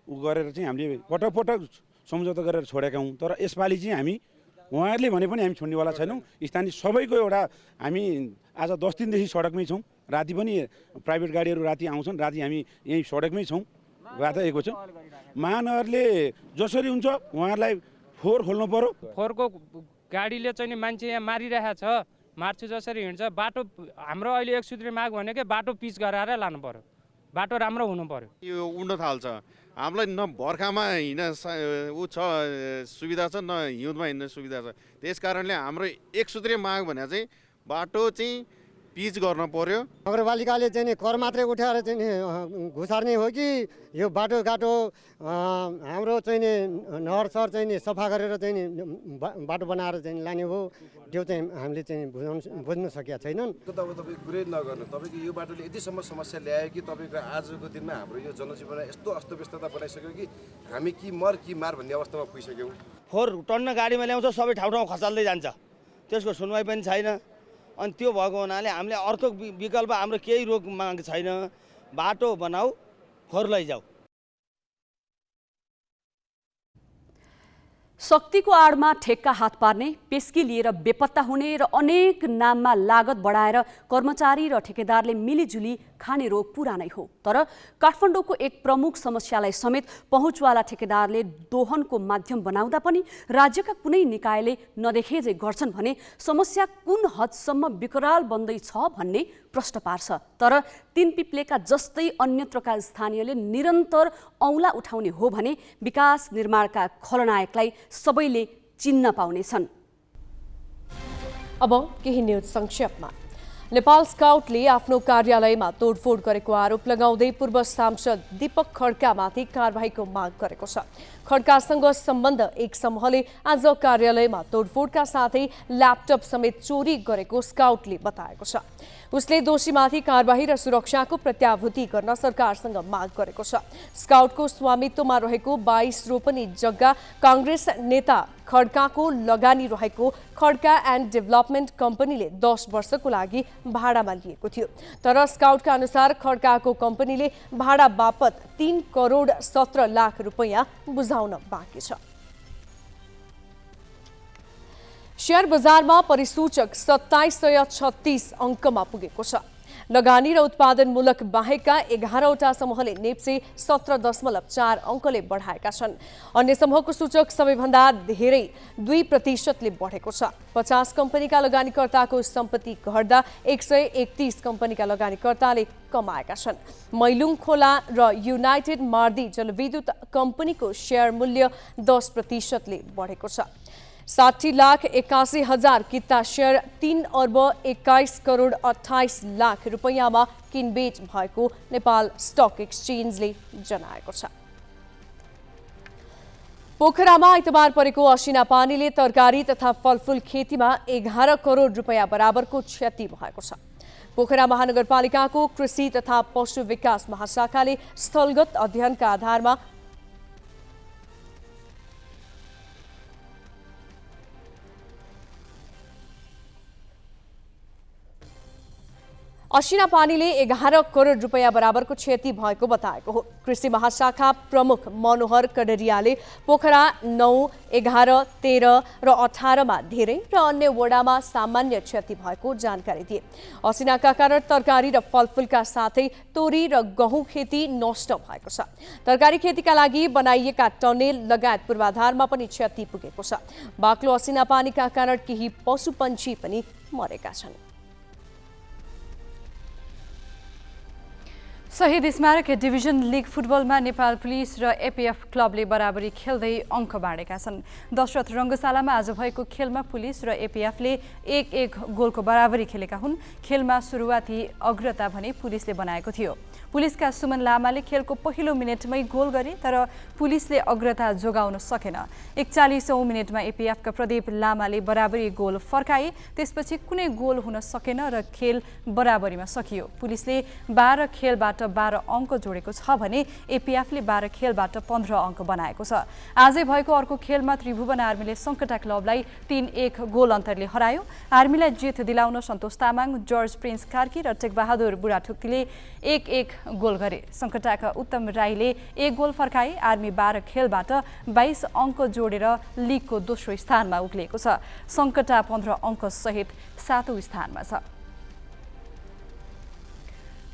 गरेर चाहिँ हामीले पटक सम्झौता गरेर छोडेका हौँ। तर यसपालि चाहिँ हामी उहाँहरूले भने पनि हामी छोड्नेवाला छैनौँ। स्थानीय सबैको एउटा हामी आज 10 दिनदेखि सडकमै छौँ। राति पनि प्राइभेट गाडीहरू राति आउँछन्, राति हामी यहीँ सडकमै छौँ, रात आएको छौँ। महानगरले जसरी हुन्छ उहाँहरूलाई फोहोर खोल्नु पर्यो। फोहोरको गाडीले चाहिँ मान्छे यहाँ मारिरहेको छ, मार्छु जसरी हिँड्छ। बाटो हाम्रो अहिले एक सूत्रीय माग भनेकै बाटो पिच गराएर लानु पर्यो, बाटो राम्रो हुनु पर्यो। यो उड्न थाल्छ। हामीलाई न बर्खामा हिँड्न सुविधा छ, न हिउँदमा हिँड्न सुविधा छ। त्यस कारणले हाम्रो एक सूत्रीय माग भने चाहिँ बाटो चाहिँ पिच गर्न पर्यो। नगरपालिकाले चाहिँ कर मात्रै उठाएर चाहिँ घुसार्ने हो कि यो बाटोघाटो हाम्रो चाहिँ नहर सहर चाहिँ सफा गरेर चाहिँ बाटो बनाएर चाहिँ लाने हो, त्यो चाहिँ हामीले चाहिँ बुझ्न सकेका छैनन्। तपाईँ कुरै नगर्नु, तपाईँको यो बाटोले यतिसम्म समस्या ल्यायो कि तपाईँको आजको दिनमा हाम्रो यो जनजीवनमा यस्तो अस्तव्यस्तता बनाइसक्यो कि हामी कि मर कि मार भन्ने अवस्थामा पुगिसक्यौँ। फोहोर टन्न गाडीमा ल्याउँछ, सबै ठाउँ खसाल्दै जान्छ, त्यसको सुनवाई पनि छैन। अनि त्यो भएको हुनाले हामीले अर्को विकल्प हाम्रो केही रोक माग छैन। बाटो बनाऊ, फोहोर लैजाऊ। शक्तिको आडमा ठेक्का हात पार्ने, पेस्की लिएर बेपत्ता हुने र अनेक नाममा लागत बढाएर कर्मचारी र ठेकेदारले मिलिजुली खाने रोग पुरानै हो। तर काठमाडौँको एक प्रमुख समस्यालाई समेत पहुँचवाला ठेकेदारले दोहनको माध्यम बनाउँदा पनि राज्यका कुनै निकायले नदेखेझै गर्छन् भने समस्या कुन हदसम्म विकराल बन्दैछ भन्ने प्रश्न पार्छ। तर 3 पिप्लेका जस्तै अन्यत्रका स्थानीयले निरन्तर औँला उठाउने हो भने विकास निर्माणका खलनायकलाई सबैले चिन्न पाउनेछन्। अब केही न्यूज संक्षेपमा। नेपाल स्काउटले आफ्नो कार्यालयमा तोडफोड गरेको आरोप लगाउँदै पूर्व सांसद दीपक खड्कामाथि कारबाहीको माग गरेको छ। खड्कासँग सम्बन्ध एक समूहले आज कार्यालयमा तोडफोडका साथै ल्यापटप समेत चोरी गरेको स्काउटले बताएको छ। उसले दोषीमाथि कारबाही र सुरक्षाको प्रत्याभूति गर्न सरकारसँग माग गरेको छ। स्काउटको स्वामित्वमा रहेको 22 रोपनी जग्गा कांग्रेस नेता खड्काको लगानी रहेको खड्का एन्ड डेभलपमेन्ट कम्पनीले 10 वर्षको लागि भाडामा लिएको थियो। तर स्काउटका अनुसार खड्काको कम्पनीले भाडा बापत 3 करोड 17 लाख रुपैयाँ बुझाउन बाँकी छ। शेयर बजारमा परिसूचक 2736 अङ्कमा पुगेको छ। लगानी र उत्पादनमूलक बाहेकका 11वटा समूहले नेप्से 17.4 अङ्कले बढाएका छन्। अन्य समूहको सूचक सबैभन्दा धेरै 2% बढेको छ। 50 कम्पनीका लगानीकर्ताको सम्पत्ति घट्दा 131 कम्पनीका लगानीकर्ताले कमाएका छन्। मैलुङ खोला र युनाइटेड मार्दी जलविद्युत कम्पनीको शेयर मूल्य 10% बढेको छ। 60,81,000 किता शेयर 3 अर्ब 21 करोड 28 लाख रुपैयाँमा किनबेच भएको नेपाल स्टक एक्सचेन्जले जनाएको छ। पोखरामा आइतबार परेको असिना पानीले तरकारी तथा फलफूल खेतीमा 11 करोड रुपैयाँ बराबरको क्षति भएको छ। पोखरा महानगरपालिकाको कृषि तथा पशु विकास महाशाखाले स्थलगत अध्ययनका आधारमा असिना पानीले 11 करोड रुपियाँ बराबरको क्षति भएको बताएको हो। कृषि महाशाखा प्रमुख मनोहर कडेरियाले पोखरा 9, 11, 13 र 18मा धेरै र अन्य वडामा सामान्य क्षति भएको जानकारी दिए। असिनाका कारण तरकारी र फलफुलका साथै तोरी र गहुँ खेती नष्ट भएको छ। तरकारी खेतीका लागि बनाइएका टनेल लगायत पूर्वाधारमा पनि क्षति पुगेको छ। बाक्लो असिना पानीका कारण केही पशुपन्छी पनि मरेका छन्। शहीद स्मारक डिभिजन लिग फुटबलमा नेपाल पुलिस र एपीएफ क्लबले बराबरी खेल्दै अङ्क बाँडेका छन्। दशरथ रङ्गशालामा आज भएको खेलमा पुलिस र एपीएफले 1-1 गोलको बराबरी खेलेका हुन्। खेलमा सुरुवाती अग्रता भने पुलिसले बनाएको थियो। पुलिसका सुमन लामाले खेलको पहिलो मिनेटमै गोल गरे, तर पुलिसले अग्रता जोगाउन सकेन। 41औं मिनेटमा एपीएफका प्रदीप लामाले बराबरी गोल फर्काए। त्यसपछि कुनै गोल हुन सकेन र खेल बराबरीमा सकियो। पुलिसले 12 खेलबाट 12 अङ्क जोडेको छ भने एपीएफले 12 खेलबाट 15 अङ्क बनाएको छ। आजै भएको अर्को खेलमा त्रिभुवन आर्मीले सङ्कटा क्लबलाई 3-1 गोल अन्तरले हरायो। आर्मीलाई जित दिलाउन सन्तोष तामाङ, जर्ज प्रिन्स कार्की र टेकबहादुर बुढाथुकीले 1-1 गोल गरे। सङ्कटाका उत्तम राईले 1 गोल फर्काए। आर्मी 12 खेलबाट 22 अङ्क जोडेर लिगको दोस्रो स्थानमा उक्लिएको छ। सङ्कटा 15 अङ्क सहित 7औं स्थानमा छ।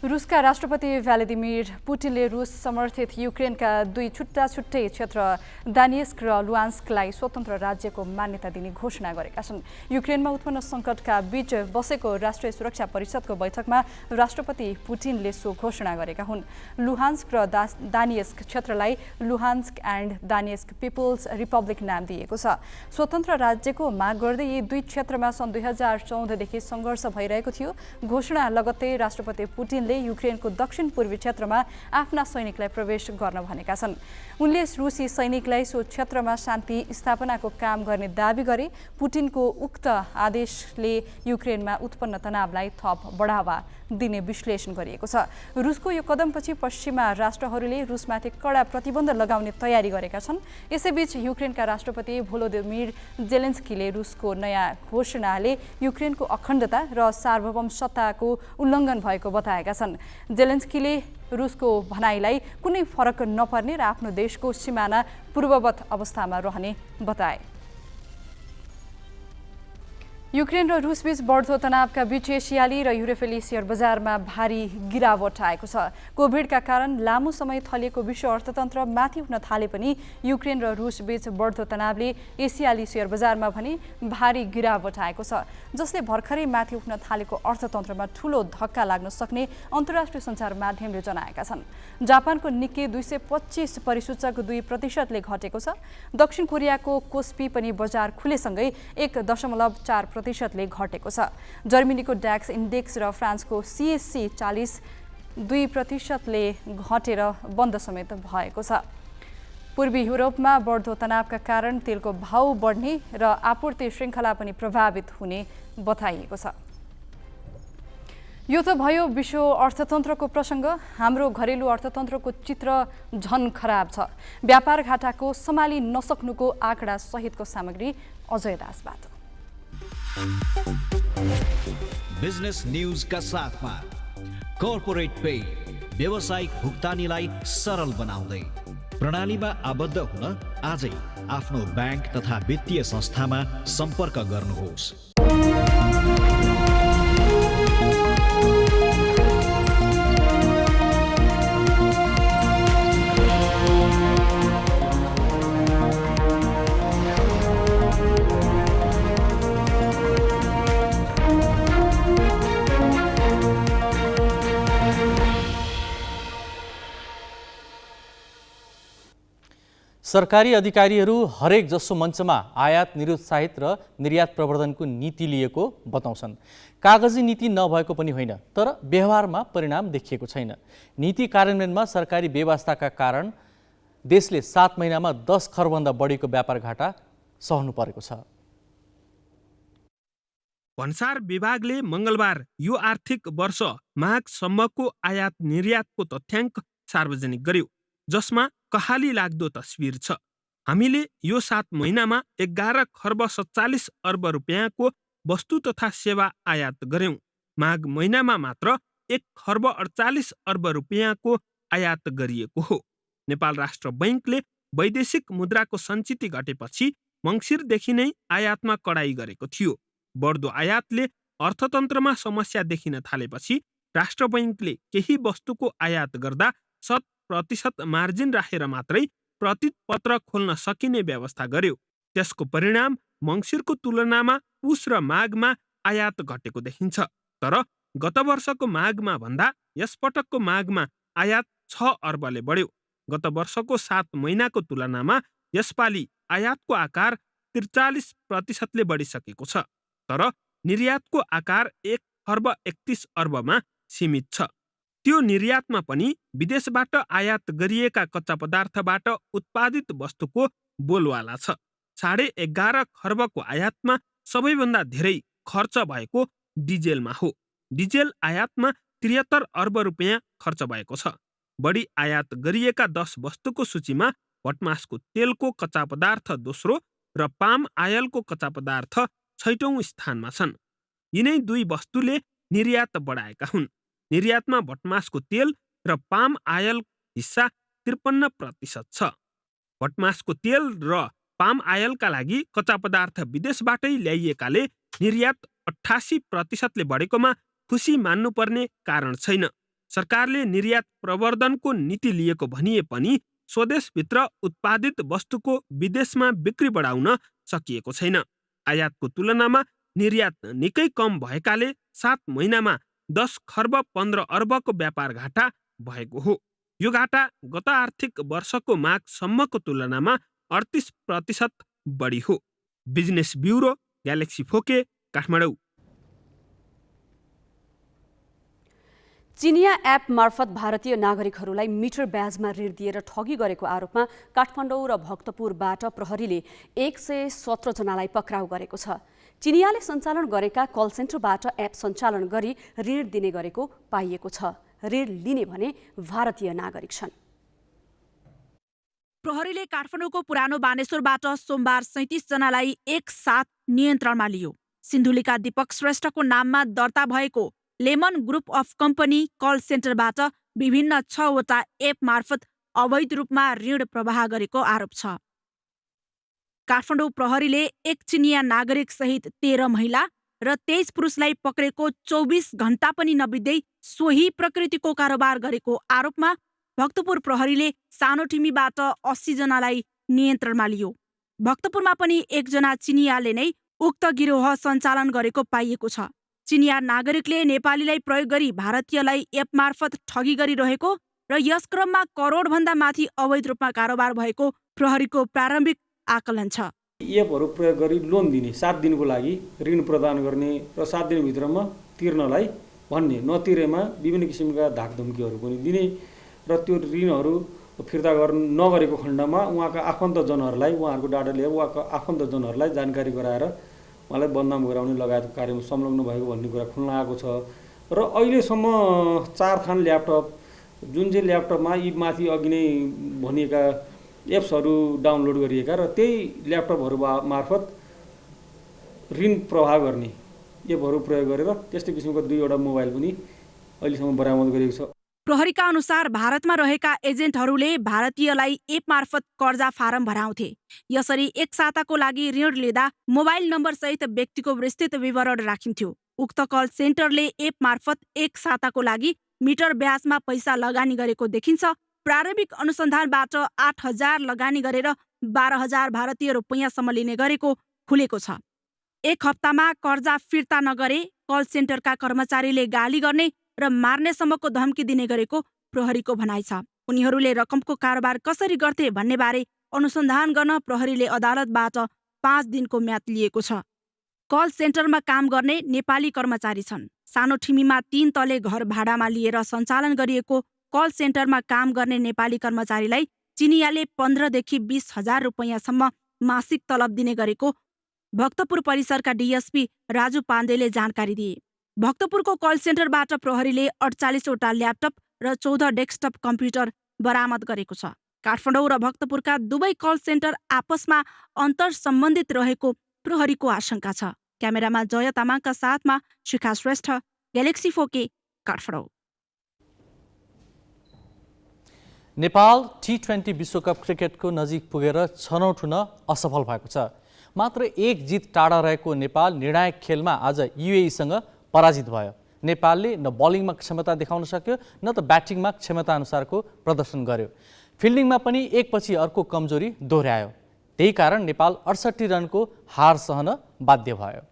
रुसका राष्ट्रपति भ्लादिमिर पुटिनले रुस समर्थित युक्रेनका 2 छुट्टा-छुट्टै क्षेत्र दानिस्क र लुहान्स्कलाई स्वतन्त्र राज्यको मान्यता दिने घोषणा गरेका छन्। युक्रेनमा उत्पन्न सङ्कटका बीच बसेको राष्ट्रिय सुरक्षा परिषदको बैठकमा राष्ट्रपति पुटिनले सो घोषणा गरेका हुन्। लुहान्स्क र दानिस्क क्षेत्रलाई लुहान्स्क एन्ड दानिस्क पिपल्स रिपब्लिक नाम दिएको छ। स्वतन्त्र राज्यको माग गर्दै यी 2 क्षेत्रमा सन् 2014 देखि सङ्घर्ष भइरहेको थियो। घोषणा लगत्तै राष्ट्रपति पुटिनले युक्रेनको दक्षिण पूर्वी क्षेत्रमा आफ्ना सैनिकलाई प्रवेश गर्न भनेका छन्। उनले रुसी सैनिकलाई सो क्षेत्रमा शान्ति स्थापनाको काम गर्ने दाबी गरे। पुटिनको उक्त आदेशले युक्रेनमा उत्पन्न तनावलाई थप बढावा दिने विश्लेषण गरिएको छ। रुसको यो कदमपछि पश्चिमा राष्ट्रहरूले रुसमाथि कडा प्रतिबन्ध लगाउने तयारी गरेका छन्। यसैबीच युक्रेनका राष्ट्रपति भोलोदिमिर जेलेन्स्कीले रुसको नयाँ घोषणाले युक्रेनको अखण्डता र सार्वभौम सत्ताको उल्लङ्घन भएको बताएका छन्। जेलेन्स्कीले रुसको भनाइलाई कुनै फरक नपर्ने र आफ्नो देशको सीमाना पूर्ववत अवस्थामा रहने बताए। युक्रेन र रुसबीच बढ्दो तनावका बीच एसियाली र युरोपेली सेयर बजारमा भारी गिरावट आएको छ। कोभिडका कारण लामो समय थलिएको विश्व अर्थतन्त्र माथि उठ्न थाले पनि युक्रेन र रुसबीच बढ्दो तनावले एसियाली सेयर बजारमा भने भारी गिरावट आएको छ, जसले भर्खरै माथि उठ्न थालेको अर्थतन्त्रमा ठूलो धक्का लाग्न सक्ने अन्तर्राष्ट्रिय सञ्चार माध्यमले जनाएका छन्। जापानको निक्के 225 परिसूचक 2% घटेको छ। दक्षिण कोरियाको कोस्पी पनि बजार खुलेसँगै 1.4% घटेको छ। जर्मनीको ड्याक्स इन्डेक्स र फ्रान्सको CAC 40 2% घटेर बन्द समेत भएको छ। पूर्वी युरोपमा बढ्दो तनावका कारण तेलको भाउ बढ्ने र आपूर्ति श्रृङ्खला पनि प्रभावित हुने बताइएको छ। यो त भयो विश्व अर्थतन्त्रको प्रसङ्ग। हाम्रो घरेलु अर्थतन्त्रको चित्र झन खराब छ। व्यापार घाटाको सम्हाली नसक्नुको आँकडा सहितको सामग्री अजय दासबाट। बिजनेस न्यूज का साथमा कर्पोरेट पे व्यावसायिक भुक्तानीलाई सरल बनाउँदै प्रणालीमा आबद्ध हुन आजै आफ्नो ब्याङ्क तथा वित्तीय संस्थामा सम्पर्क गर्नुहोस्। सरकारी अधिकारीहरू हरेक जसो मञ्चमा आयात निरुत्साहित र निर्यात प्रवर्धनको नीति लिएको बताउँछन्। कागजी नीति नभएको पनि होइन, तर व्यवहारमा परिणाम देखिएको छैन। नीति कार्यान्वयनमा सरकारी बेवास्ताका कारण देशले 7 महिनामा 10 खर्बभन्दा बढीको व्यापार घाटा सहनु परेको छ। भन्सार विभागले मङ्गलबार यो आर्थिक वर्ष माघसम्मको आयात निर्यातको तथ्याङ्क सार्वजनिक गर्यो, जसमा कहाली लाग्दो तस्बिर छ। हामीले यो 7 महिनामा 11 खर्ब 47 अर्ब रुपियाँको वस्तु तथा सेवा आयात गर्यौं। माघ महिनामा मात्र 1,48 खर्ब रुपियाँको आयात गरिएको हो। नेपाल राष्ट्र बैङ्कले वैदेशिक मुद्राको सञ्चिति घटेपछि मङ्सिरदेखि नै आयातमा कडाई गरेको थियो। बढ्दो आयातले अर्थतन्त्रमा समस्या देखिन थालेपछि राष्ट्र बैङ्कले केही वस्तुको आयात गर्दा 100% मार्जिन राखेर मात्रै प्रतिपत्र खोल्न सकिने व्यवस्था गर्यो। त्यसको परिणाम मङ्सिरको तुलनामा पुस र माघमा आयात घटेको देखिन्छ। तर गत वर्षको माघमा भन्दा यसपटकको माघमा आयात 6 अर्बले बढ्यो। गत वर्षको 7 महिनाको तुलनामा यसपालि आयातको आकार 43%ले बढिसकेको छ। तर निर्यातको आकार 1,31 खर्ब सीमित छ। त्यो निर्यातमा पनि विदेशबाट आयात गरिएका कच्चा पदार्थबाट उत्पादित वस्तुको बोलवाला छ। 11.5 खर्बको आयातमा सबैभन्दा धेरै खर्च भएको डिजेलमा हो। डिजेल आयातमा 73 अर्ब रुपियाँ खर्च भएको छ। बढी आयात गरिएका 10 वस्तुको सूचीमा भटमासको तेलको कच्चा पदार्थ दोस्रो र पाम आयलको कच्चा पदार्थ 6औं स्थानमा छन्। यिनै दुई वस्तुले निर्यात बढाएका हुन्। निर्यातमा भटमासको तेल र पाम आयल हिस्सा 53% छ। भटमासको तेल र पाम आयलका लागि कच्चा पदार्थ विदेशबाटै ल्याइएकाले निर्यात 88%ले बढेकोमा खुसी मान्नुपर्ने कारण छैन। सरकारले निर्यात प्रवर्धनको नीति लिएको भनिए पनि स्वदेशभित्र उत्पादित वस्तुको विदेशमा बिक्री बढाउन सकिएको छैन। आयातको तुलनामा निर्यात निकै कम भएकाले 7 महिनामा 10 खर्ब 15 अर्बको व्यापार घाटा भएको हो। यो घाटा गत आर्थिक वर्षको माघसम्मको तुलनामा 38% बढी हो। Business bureau, Galaxy four K, Kathmandu. चिनिया एप मार्फत भारतीय नागरिकहरूलाई मिटर ब्याजमा ऋण दिएर ठगी गरेको आरोपमा काठमाडौँ र भक्तपुरबाट प्रहरीले 117 जनालाई पक्राउ गरेको छ। चिनियाले सञ्चालन गरेका कल सेन्टरबाट एप सञ्चालन गरी ऋण दिने गरेको पाइएको छ। ऋण लिने भने भारतीय नागरिक छन्। प्रहरीले काठमाडौँको पुरानो बानेश्वरबाट सोमबार 37 जनालाई एकसाथ नियन्त्रणमा लियो। सिन्धुलीका दीपक श्रेष्ठको नाममा दर्ता भएको lemon group of company call सेन्टरबाट विभिन्न 6वटा एप मार्फत अवैध रूपमा ऋण प्रवाह गरेको आरोप छ। काठमाडौँ प्रहरीले एक चिनिया नागरिक सहित 13 महिला र 23 पुरुषलाई पक्रेको 24 घण्टा पनि नबित्दै सोही प्रकृतिको कारोबार गरेको आरोपमा भक्तपुर प्रहरीले सानोठिमीबाट 80 जनालाई नियन्त्रणमा लियो। भक्तपुरमा पनि एकजना चिनियाले नै उक्त गिरोह सञ्चालन गरेको पाइएको छ। चिनिया नागरिकले नेपालीलाई प्रयोग गरी भारतीयलाई एप मार्फत ठगी गरिरहेको र यस क्रममा करोडभन्दा माथि अवैध रूपमा कारोबार भएको प्रहरीको प्रारम्भिक आकलन छ। एपहरू प्रयोग गरी लोन दिने, 7 दिनको लागि ऋण प्रदान गर्ने र 7 दिनभित्रमा तिर्नलाई भन्ने, नतिरेमा विभिन्न किसिमका धाकधम्कीहरू पनि दिने र त्यो ऋणहरू फिर्ता नगरेको खण्डमा उहाँका आफन्तजनहरूलाई, उहाँहरूको डाटा लिएर उहाँको आफन्तजनहरूलाई जानकारी गराएर उहाँलाई बदनाम गराउने लगायतको कार्यमा संलग्न भएको भन्ने कुरा खुल्न आएको छ। र अहिलेसम्म 4 थान ल्यापटप, जुन चाहिँ ल्यापटपमा यी माथि अघि नै भनिएका एप्सहरू डाउनलोड गरिएका र त्यही ल्यापटपहरू मार्फत ऋण प्रवाह गर्ने एपहरू प्रयोग गरेर त्यस्तै किसिमको 2वटा मोबाइल पनि अहिलेसम्म बरामद गरिएको छ। प्रहरीका अनुसार भारतमा रहेका एजेन्टहरूले भारतीयलाई एप मार्फत कर्जा फारम भराउँथे। यसरी एक साताको लागि ऋण लिँदा मोबाइल नम्बर सहित व्यक्तिको विस्तृत विवरण राखिन्थ्यो। उक्त कल सेन्टरले एप मार्फत एक साताको लागि मिटर ब्याजमा पैसा लगानी गरेको देखिन्छ। प्रारम्भिक अनुसन्धानबाट 8,000 लगानी गरेर 12,000 भारतीय रुपैयाँसम्म लिने गरेको खुलेको छ। एक हप्तामा कर्जा फिर्ता नगरे कल सेन्टरका कर्मचारीले गाली गर्ने र मार्नेसम्मको धम्की दिने गरेको प्रहरीको भनाइ छ। उनीहरूले रकमको कारोबार कसरी गर्थे भन्ने बारे अनुसन्धान गर्न प्रहरीले अदालतबाट 5 दिनको म्याद लिएको छ। कल सेन्टरमा काम गर्ने नेपाली कर्मचारी छन्। सानोठिमीमा 3 तले घर भाडामा लिएर सञ्चालन गरिएको कल सेन्टरमा काम गर्ने नेपाली कर्मचारीलाई चिनियाले 15,000 देखि 20,000 रुपैयाँसम्म मासिक तलब दिने गरेको भक्तपुर परिसरका डीएसपी राजु पाण्डेले जानकारी दिए। भक्तपुरको कल सेन्टरबाट प्रहरीले 48वटा ल्यापटप र 14 डेस्कटप कम्प्युटर बरामद गरेको छ। काठमाडौँ र भक्तपुरका दुवै कल सेन्टर आपसमा अन्तर सम्बन्धित रहेको प्रहरीको आशंका छ। क्यामेरामा जय तामाङका साथमा Shikha Shrestha, Galaxy 4K Kathmandu. Nepal T20 विश्वकप क्रिकेटको नजिक पुगेर छनौट हुन असफल भएको छ। मात्र एक जित टाढा रहेको नेपाल निर्णायक खेलमा आज युएईसँग पराजित भयो। नेपालले न बलिङमा क्षमता देखाउन सक्यो न त ब्याटिङमा क्षमता अनुसारको प्रदर्शन गर्यो। फिल्डिङमा पनि एकपछि अर्को कमजोरी दोहोर्यायो। त्यही कारण नेपाल 68 रनको हार सहन बाध्य भयो।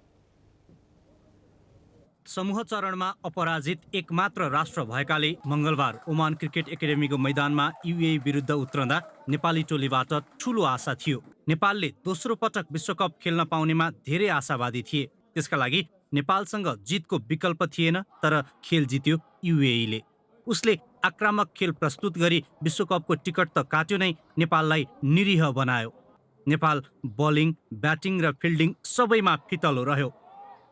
समूह चरणमा अपराजित एकमात्र राष्ट्र भएकाले मङ्गलबार ओमान क्रिकेट एकाडेमीको मैदानमा युएई विरुद्ध उत्रँदा नेपाली टोलीबाट ठूलो आशा थियो। नेपालले दोस्रो पटक विश्वकप खेल्न पाउनेमा धेरै आशावादी थिए। त्यसका लागि नेपालसँग जितको विकल्प थिएन, तर खेल जित्यो युएईले। उसले आक्रामक खेल प्रस्तुत गरी विश्वकपको टिकट त काट्यो नै, नेपाललाई निरीह बनायो। नेपाल बलिङ, ब्याटिङ र फिल्डिङ सबैमा फितलो रह्यो।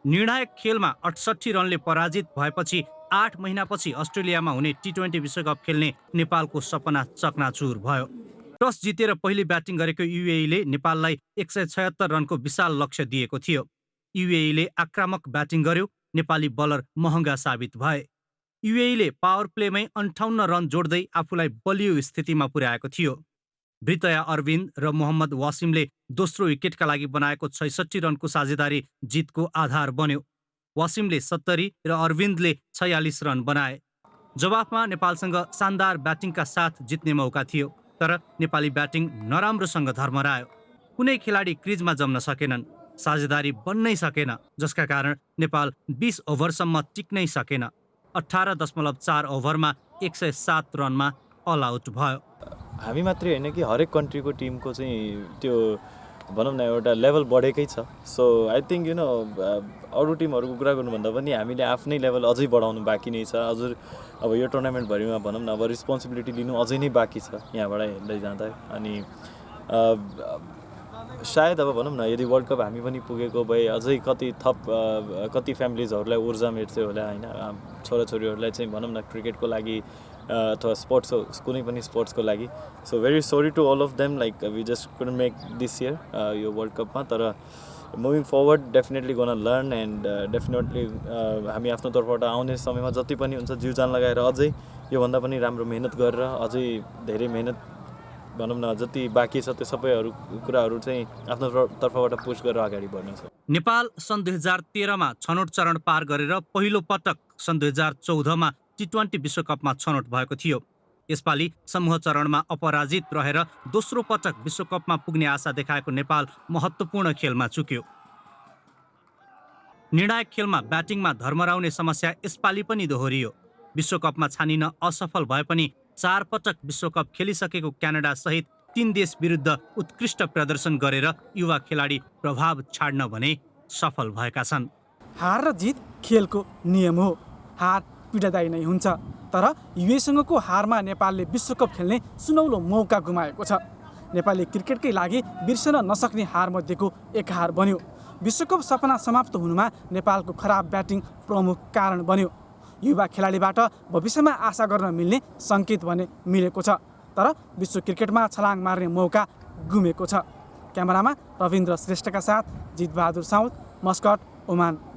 निर्णायक खेलमा 68 रनले पराजित भएपछि 8 महिनापछि अस्ट्रेलियामा हुने T20 विश्वकप खेल्ने नेपालको सपना चकनाचुर भयो। टस जितेर पहिले ब्याटिङ गरेको युएईले नेपाललाई 176 रनको विशाल लक्ष्य दिएको थियो। युएईले आक्रामक ब्याटिङ गर्यो, नेपाली बलर महँगा साबित भए। युएईले पावर प्लेमै 58 रन जोड्दै आफूलाई बलियो स्थितिमा पुर्याएको थियो। ब्रितया अरविन्द र मोहम्मद वासिमले दोस्रो विकेटका लागि बनाएको 66 रनको साझेदारी जितको आधार बन्यो। वासिमले 70 र अरविन्दले 46 रन बनाए। जवाफमा नेपालसँग शानदार ब्याटिङका साथ जित्ने मौका थियो, तर नेपाली ब्याटिङ नराम्रोसँग धर्मरायो। कुनै खेलाडी क्रिजमा जम्न सकेनन्, साझेदारी बन्नै सकेन, जसका कारण नेपाल 20 ओभरसम्म टिक्नै सकेन। 18.4 ओभरमा 107 रनमा अल आउट भयो। हामी मात्रै होइन कि हरेक कन्ट्रीको टिमको चाहिँ त्यो भनौँ न एउटा लेभल बढेकै छ। सो आई थिङ्क अरू टिमहरूको कुरा गर्नुभन्दा पनि हामीले आफ्नै लेभल अझै बढाउनु बाँकी नै छ। हजुर अब यो टुर्नामेन्टभरिमा भनौँ न अब रिस्पोन्सिबिलिटी लिनु अझै नै बाँकी छ यहाँबाट हेर्दै जाँदा। अनि सायद अब भनौँ न यदि वर्ल्ड कप हामी पनि पुगेको भए अझै कति फ्यामिलिजहरूलाई ऊर्जा मेट्थ्यो होला होइन, छोराछोरीहरूलाई चाहिँ भनौँ न क्रिकेटको लागि अथवा स्पोर्ट्स कुनै पनि स्पोर्ट्सको लागि। So very sorry to all of them, like we just couldn't make this year यो वर्ल्ड कपमा। तर moving forward definitely gonna learn and definitely हामी आफ्नो तर्फबाट आउने समयमा जति पनि हुन्छ जिउ जान लगाएर अझै योभन्दा पनि राम्रो मेहनत गरेर अझै धेरै मेहनत भनौँ न जति बाँकी छ त्यो सबैहरू कुराहरू चाहिँ आफ्नो तर्फबाट पुश गरेर अगाडि बढ्नेछ। नेपाल सन् 2013मा छनौट चरण पार गरेर पहिलो पटक सन् 2014मा T20 विश्वकपमा छनौट भएको थियो। यसपालि समूह चरणमा अपराजित रहेर दोस्रो पटक विश्वकपमा पुग्ने आशा देखाएको नेपाल महत्त्वपूर्ण खेलमा चुक्यो। निर्णायक खेलमा ब्याटिङमा धर्मराउने समस्या यसपालि पनि दोहोरियो। विश्वकपमा छानिन असफल भए पनि 4 पटक विश्वकप खेलिसकेको क्यानाडा सहित 3 देश विरुद्ध उत्कृष्ट प्रदर्शन गरेर युवा खेलाडी प्रभाव छाड्न भने सफल भएका छन्। हार र जित खेलको नियम हो। हार पीडादायी नै हुन्छ, तर युएसँगको हारमा नेपालले विश्वकप खेल्ने सुनौलो मौका गुमाएको छ। नेपाली क्रिकेटकै लागि बिर्सन नसक्ने हार मध्येको एक हार बन्यो। विश्वकप सपना समाप्त हुनुमा नेपालको खराब ब्याटिङ प्रमुख कारण बन्यो। युवा खेलाडीबाट भविष्यमा आशा गर्न मिल्ने सङ्केत भने मिलेको छ, तर विश्व क्रिकेटमा छलाङ मार्ने मौका गुमेको छ। क्यामेरामा रविन्द्र श्रेष्ठका साथ जितबहादुर साउद, मस्कट, ओमान।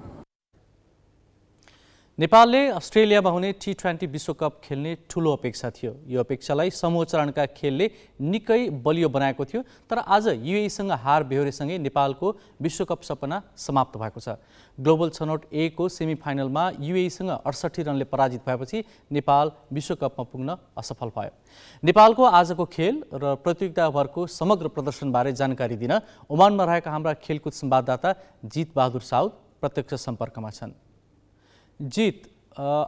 नेपालले अस्ट्रेलियामा हुने T20 विश्वकप खेल्ने ठूलो अपेक्षा थियो। यो अपेक्षालाई समूह चरणका खेलले निकै बलियो बनाएको थियो, तर आज युएईसँग हार बेहोरेसँगै नेपालको विश्वकप सपना समाप्त भएको छ। ग्लोबल छनौट ए को सेमिफाइनलमा युएईसँग 68 रनले पराजित भएपछि नेपाल विश्वकपमा पुग्न असफल भयो। नेपालको आजको खेल र प्रतियोगिताभरको समग्र प्रदर्शनबारे जानकारी दिन ओमानमा रहेका हाम्रा खेलकुद संवाददाता जितबहादुर साउद प्रत्यक्ष सम्पर्कमा छन्। जित,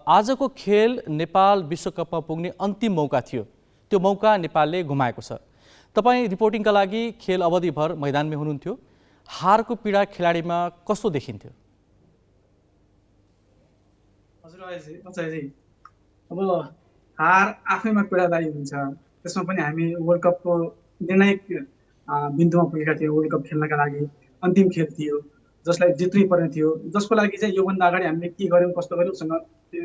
आजको खेल नेपाल विश्वकपमा पुग्ने अन्तिम मौका थियो, त्यो मौका नेपालले गुमाएको छ। तपाईँ रिपोर्टिङका लागि खेल अवधिभर मैदानमै हुनुहुन्थ्यो, हारको पीडा खेलाडीमा कस्तो देखिन्थ्यो? हजुर अजयजी, अब हार आफैमा पीडादायी हुन्छ, त्यसमा पनि हामी वर्ल्ड कपको निर्णायक बिन्दुमा पुगेका थियौँ। वर्ल्ड कप खेल्नका लागि अन्तिम खेल थियो जसलाई जित्नै पर्ने थियो, जसको लागि चाहिँ योभन्दा अगाडि हामीले के गर्यौँ कस्तो गर्यौँसँग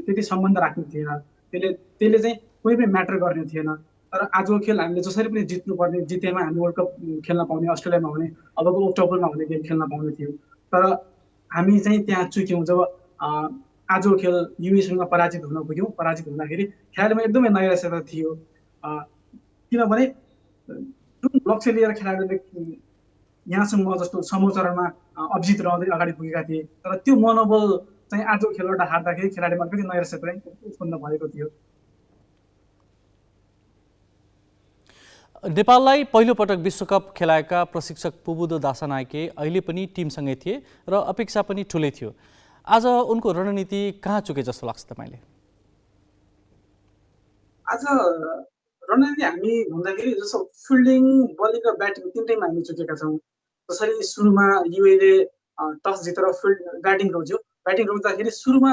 त्यति सम्बन्ध राख्नु थिएन। त्यसले चाहिँ कुनै पनि म्याटर गर्ने थिएन। तर आजको खेल हामीले जसरी पनि जित्नुपर्ने, जितेमा हामी वर्ल्ड कप खेल्न पाउने, अस्ट्रेलियामा हुने अबको अक्टोबरमा हुने गेम खेल्न पाउने थियो। तर हामी चाहिँ त्यहाँ चुक्यौँ। जब आजको खेल युएसँग पराजित हुन पुग्यौँ। पराजित हुँदाखेरि खेलाडीमा एकदमै नैराश्यता थियो, किनभने जुन लक्ष्य लिएर खेलाडीले यहाँसम्म जस्तो समूह चरणमा अभिजित रहँदै अगाडि पुगेका थिए, तर त्यो मनोबल चाहिँ आजको खेलबाट हार्दाखेरि खेलाडीमा अलिकति नैराश्यता उत्पन्न भएको थियो। नेपाललाई पहिलोपटक विश्वकप खेलाएका प्रशिक्षक पुबुदो दासानायके अहिले पनि टिमसँगै थिए र अपेक्षा पनि ठुलै थियो। आज उनको रणनीति कहाँ चुके जस्तो लाग्छ तपाईँले? आज रणनीति हामी भन्दाखेरि जस्तो फिल्डिङ, बलिङ र ब्याटिङ तिनटैमा हामी चुकेका छौँ। जसरी सुरुमा युएले टस जितेर ब्याटिङ रोज्यो, ब्याटिङ रोज्दाखेरि सुरुमा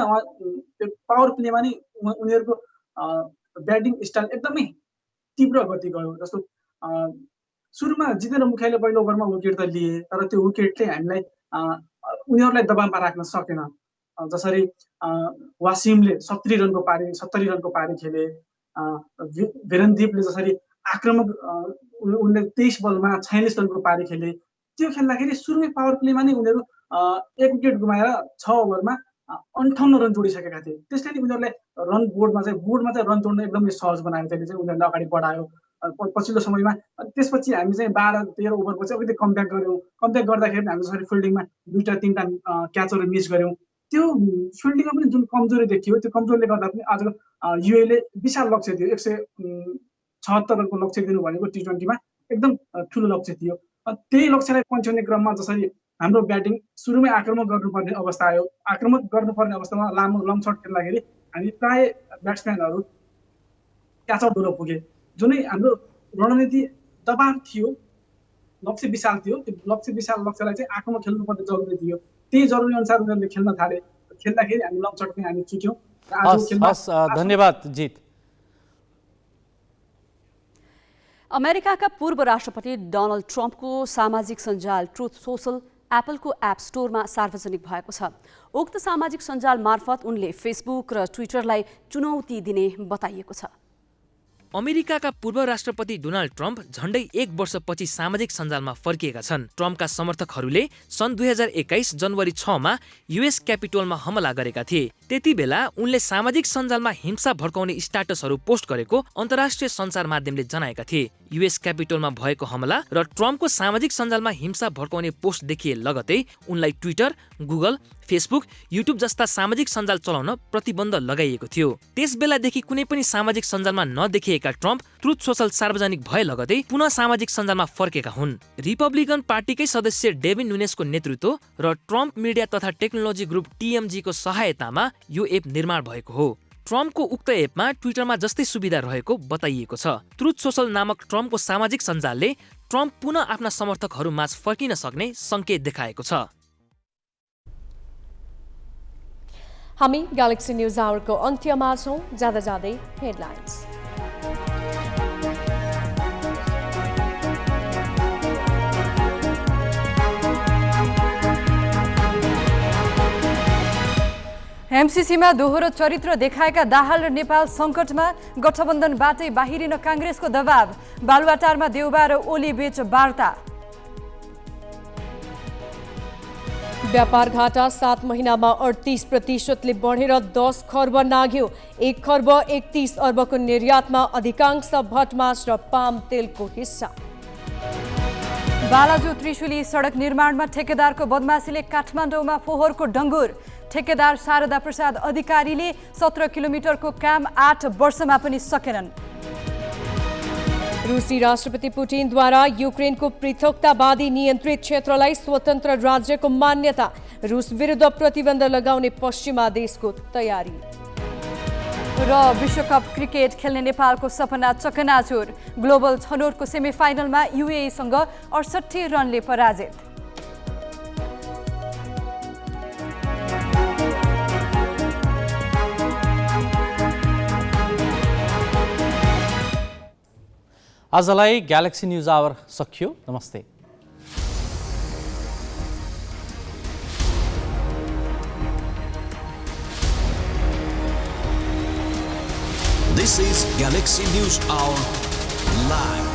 पावर प्लेमा नै उनीहरूको ब्याटिङ स्टाइल एकदमै तीव्र गति गयो। जस्तो सुरुमा जितेर मुखियाले पहिलो ओभरमा विकेट त लिए, तर त्यो विकेटले हामीलाई उनीहरूलाई दबावमा राख्न सकेन। जसरी वासिमले 70 रनको पारी खेले, वीरेन्द्रदीपले जसरी आक्रामक उनले 23 बलमा 46 रनको पारी खेले। त्यो खेल्दाखेरि सुरुमै पावर प्लेमा नै उनीहरू 1 विकेट गुमाएर 6 ओभरमा 58 रन जोडिसकेका थिए। त्यसले उनीहरूलाई बोर्डमा चाहिँ रन जोड्न एकदमै सहज बनायो। त्यसले चाहिँ उनीहरूलाई अगाडि बढायो पछिल्लो समयमा। त्यसपछि हामी चाहिँ 12-13 ओभरको चाहिँ अलिकति कमब्याक गऱ्यौँ। कमब्याक गर्दाखेरि हामी जसरी फिल्डिङमा 2-3 क्याचहरू मिस गऱ्यौँ। त्यो फिल्डिङमा पनि जुन कमजोरी देखियो, त्यो कमजोरीले गर्दा पनि आज युएले विशाल लक्ष्य दियो। 176 रनको लक्ष्य दिनु भनेको T20मा एकदम ठुलो लक्ष्य थियो। त्यही लक्ष्यलाई पन्छाउने क्रममा जसरी हाम्रो ब्याटिङ सुरुमै आक्रमक गर्नुपर्ने अवस्था आयो। आक्रमक गर्नुपर्ने अवस्थामा लामो लङ शट खेल्दाखेरि हामी प्राय ब्याट्सम्यानहरू क्याचआउट हुन पुगे। जुनै हाम्रो रणनीति दबाव थियो, लक्ष्य विशाल थियो। त्यो लक्ष्यलाई चाहिँ आक्रमक खेल्नुपर्ने जरुरी थियो। त्यही जरुरी अनुसार उनीहरूले खेल्न थाले। खेल्दाखेरि हामी लङ शटमै हामी चुक्यौँ। धन्यवाद जित। अमेरिकाका पूर्व राष्ट्रपति डोनाल्ड ट्रम्पको सामाजिक सञ्जाल ट्रुथ सोसल एप्पलको एप स्टोरमा सार्वजनिक भएको छ। उक्त सामाजिक सञ्जाल मार्फत उनले फेसबुक र ट्विटरलाई चुनौती दिने बताइएको छ। अमेरिकाका पूर्व राष्ट्रपति डोनाल्ड ट्रम्प झण्डै 1 वर्षपछि सामाजिक सञ्जालमा फर्किएका छन्। ट्रम्पका समर्थकहरूले सन् 2021 जनवरी 6 मा युएस क्यापिटोलमा हमला गरेका थिए। त्यति बेला उनले सामाजिक सञ्जालमा हिंसा भड्काउने स्ट्याटसहरू पोस्ट गरेको अन्तर्राष्ट्रिय सञ्चार माध्यमले जनाएका थिए। युएस क्यापिटोलमा भएको हमला र ट्रम्पको सामाजिक सञ्जालमा हिंसा भड्काउने पोस्ट देखिए लगतै उनलाई ट्विटर, गुगल, फेसबुक, युट्युब जस्ता सामाजिक सञ्जाल चलाउन प्रतिबन्ध लगाइएको थियो। त्यस बेलादेखि कुनै पनि सामाजिक सञ्जालमा नदेखिएका ट्रम्प ट्रुथ सोसल सार्वजनिक भए लगतै पुनः सामाजिक सञ्जालमा फर्केका हुन्। रिपब्लिकन पार्टीकै सदस्य डेभिन नुनेसको नेतृत्व र ट्रम्प मिडिया तथा टेक्नोलोजी ग्रुप TMG को सहायतामा यो एप निर्माण भएको हो। ट्रम्पको उक्त एपमा ट्विटरमा जस्तै सुविधा रहेको बताइएको छ। ट्रुथ सोसल नामक ट्रम्पको सामाजिक सञ्जालले ट्रम्प पुनः आफ्ना समर्थकहरू माझ फर्किन सक्ने संकेत देखाएको छ। हामी ग्यालेक्सी न्यूज आवरको अन्त्यमा छौं। जाँदा जाँदै हेडलाइन्स। एमसीसीमा दोहोरो चरित्र देखाएका दाहाल र नेपाल सङ्कटमा, गठबन्धनबाटै बाहिरिन काङ्ग्रेसको दबाव, बालुवाटारमा देउबा र ओली बीच वार्ता। व्यापार घाटा 7 महिनामा 38% बढेर 10 खर्ब नाग्यो। 1 खर्ब 31 अर्बको निर्यातमा अधिकांश भटमास र पाम तेलको हिस्सा। बालाजु त्रिशुली सडक निर्माणमा ठेकेदारको बदमासीले काठमाडौँमा फोहोरको डङ्गुर। ठेकेदार शारदा प्रसाद अधिकारीले 17 किलोमिटरको काम 8 वर्षमा पनि सकेनन्। रुसी राष्ट्रपति पुटिनद्वारा युक्रेनको पृथकतावादी नियन्त्रित क्षेत्रलाई स्वतन्त्र राज्यको मान्यता। रुस विरुद्ध प्रतिबन्ध लगाउने पश्चिमा देशको तयारी। र विश्वकप क्रिकेट खेल्ने नेपालको सपना चकनाचुर। ग्लोबल छनौटको सेमिफाइनलमा युएईसँग 68 रनले पराजित। आजलाई ग्यालेक्सी न्यूज आवर सकियो। नमस्ते। This is Galaxy News Hour Live.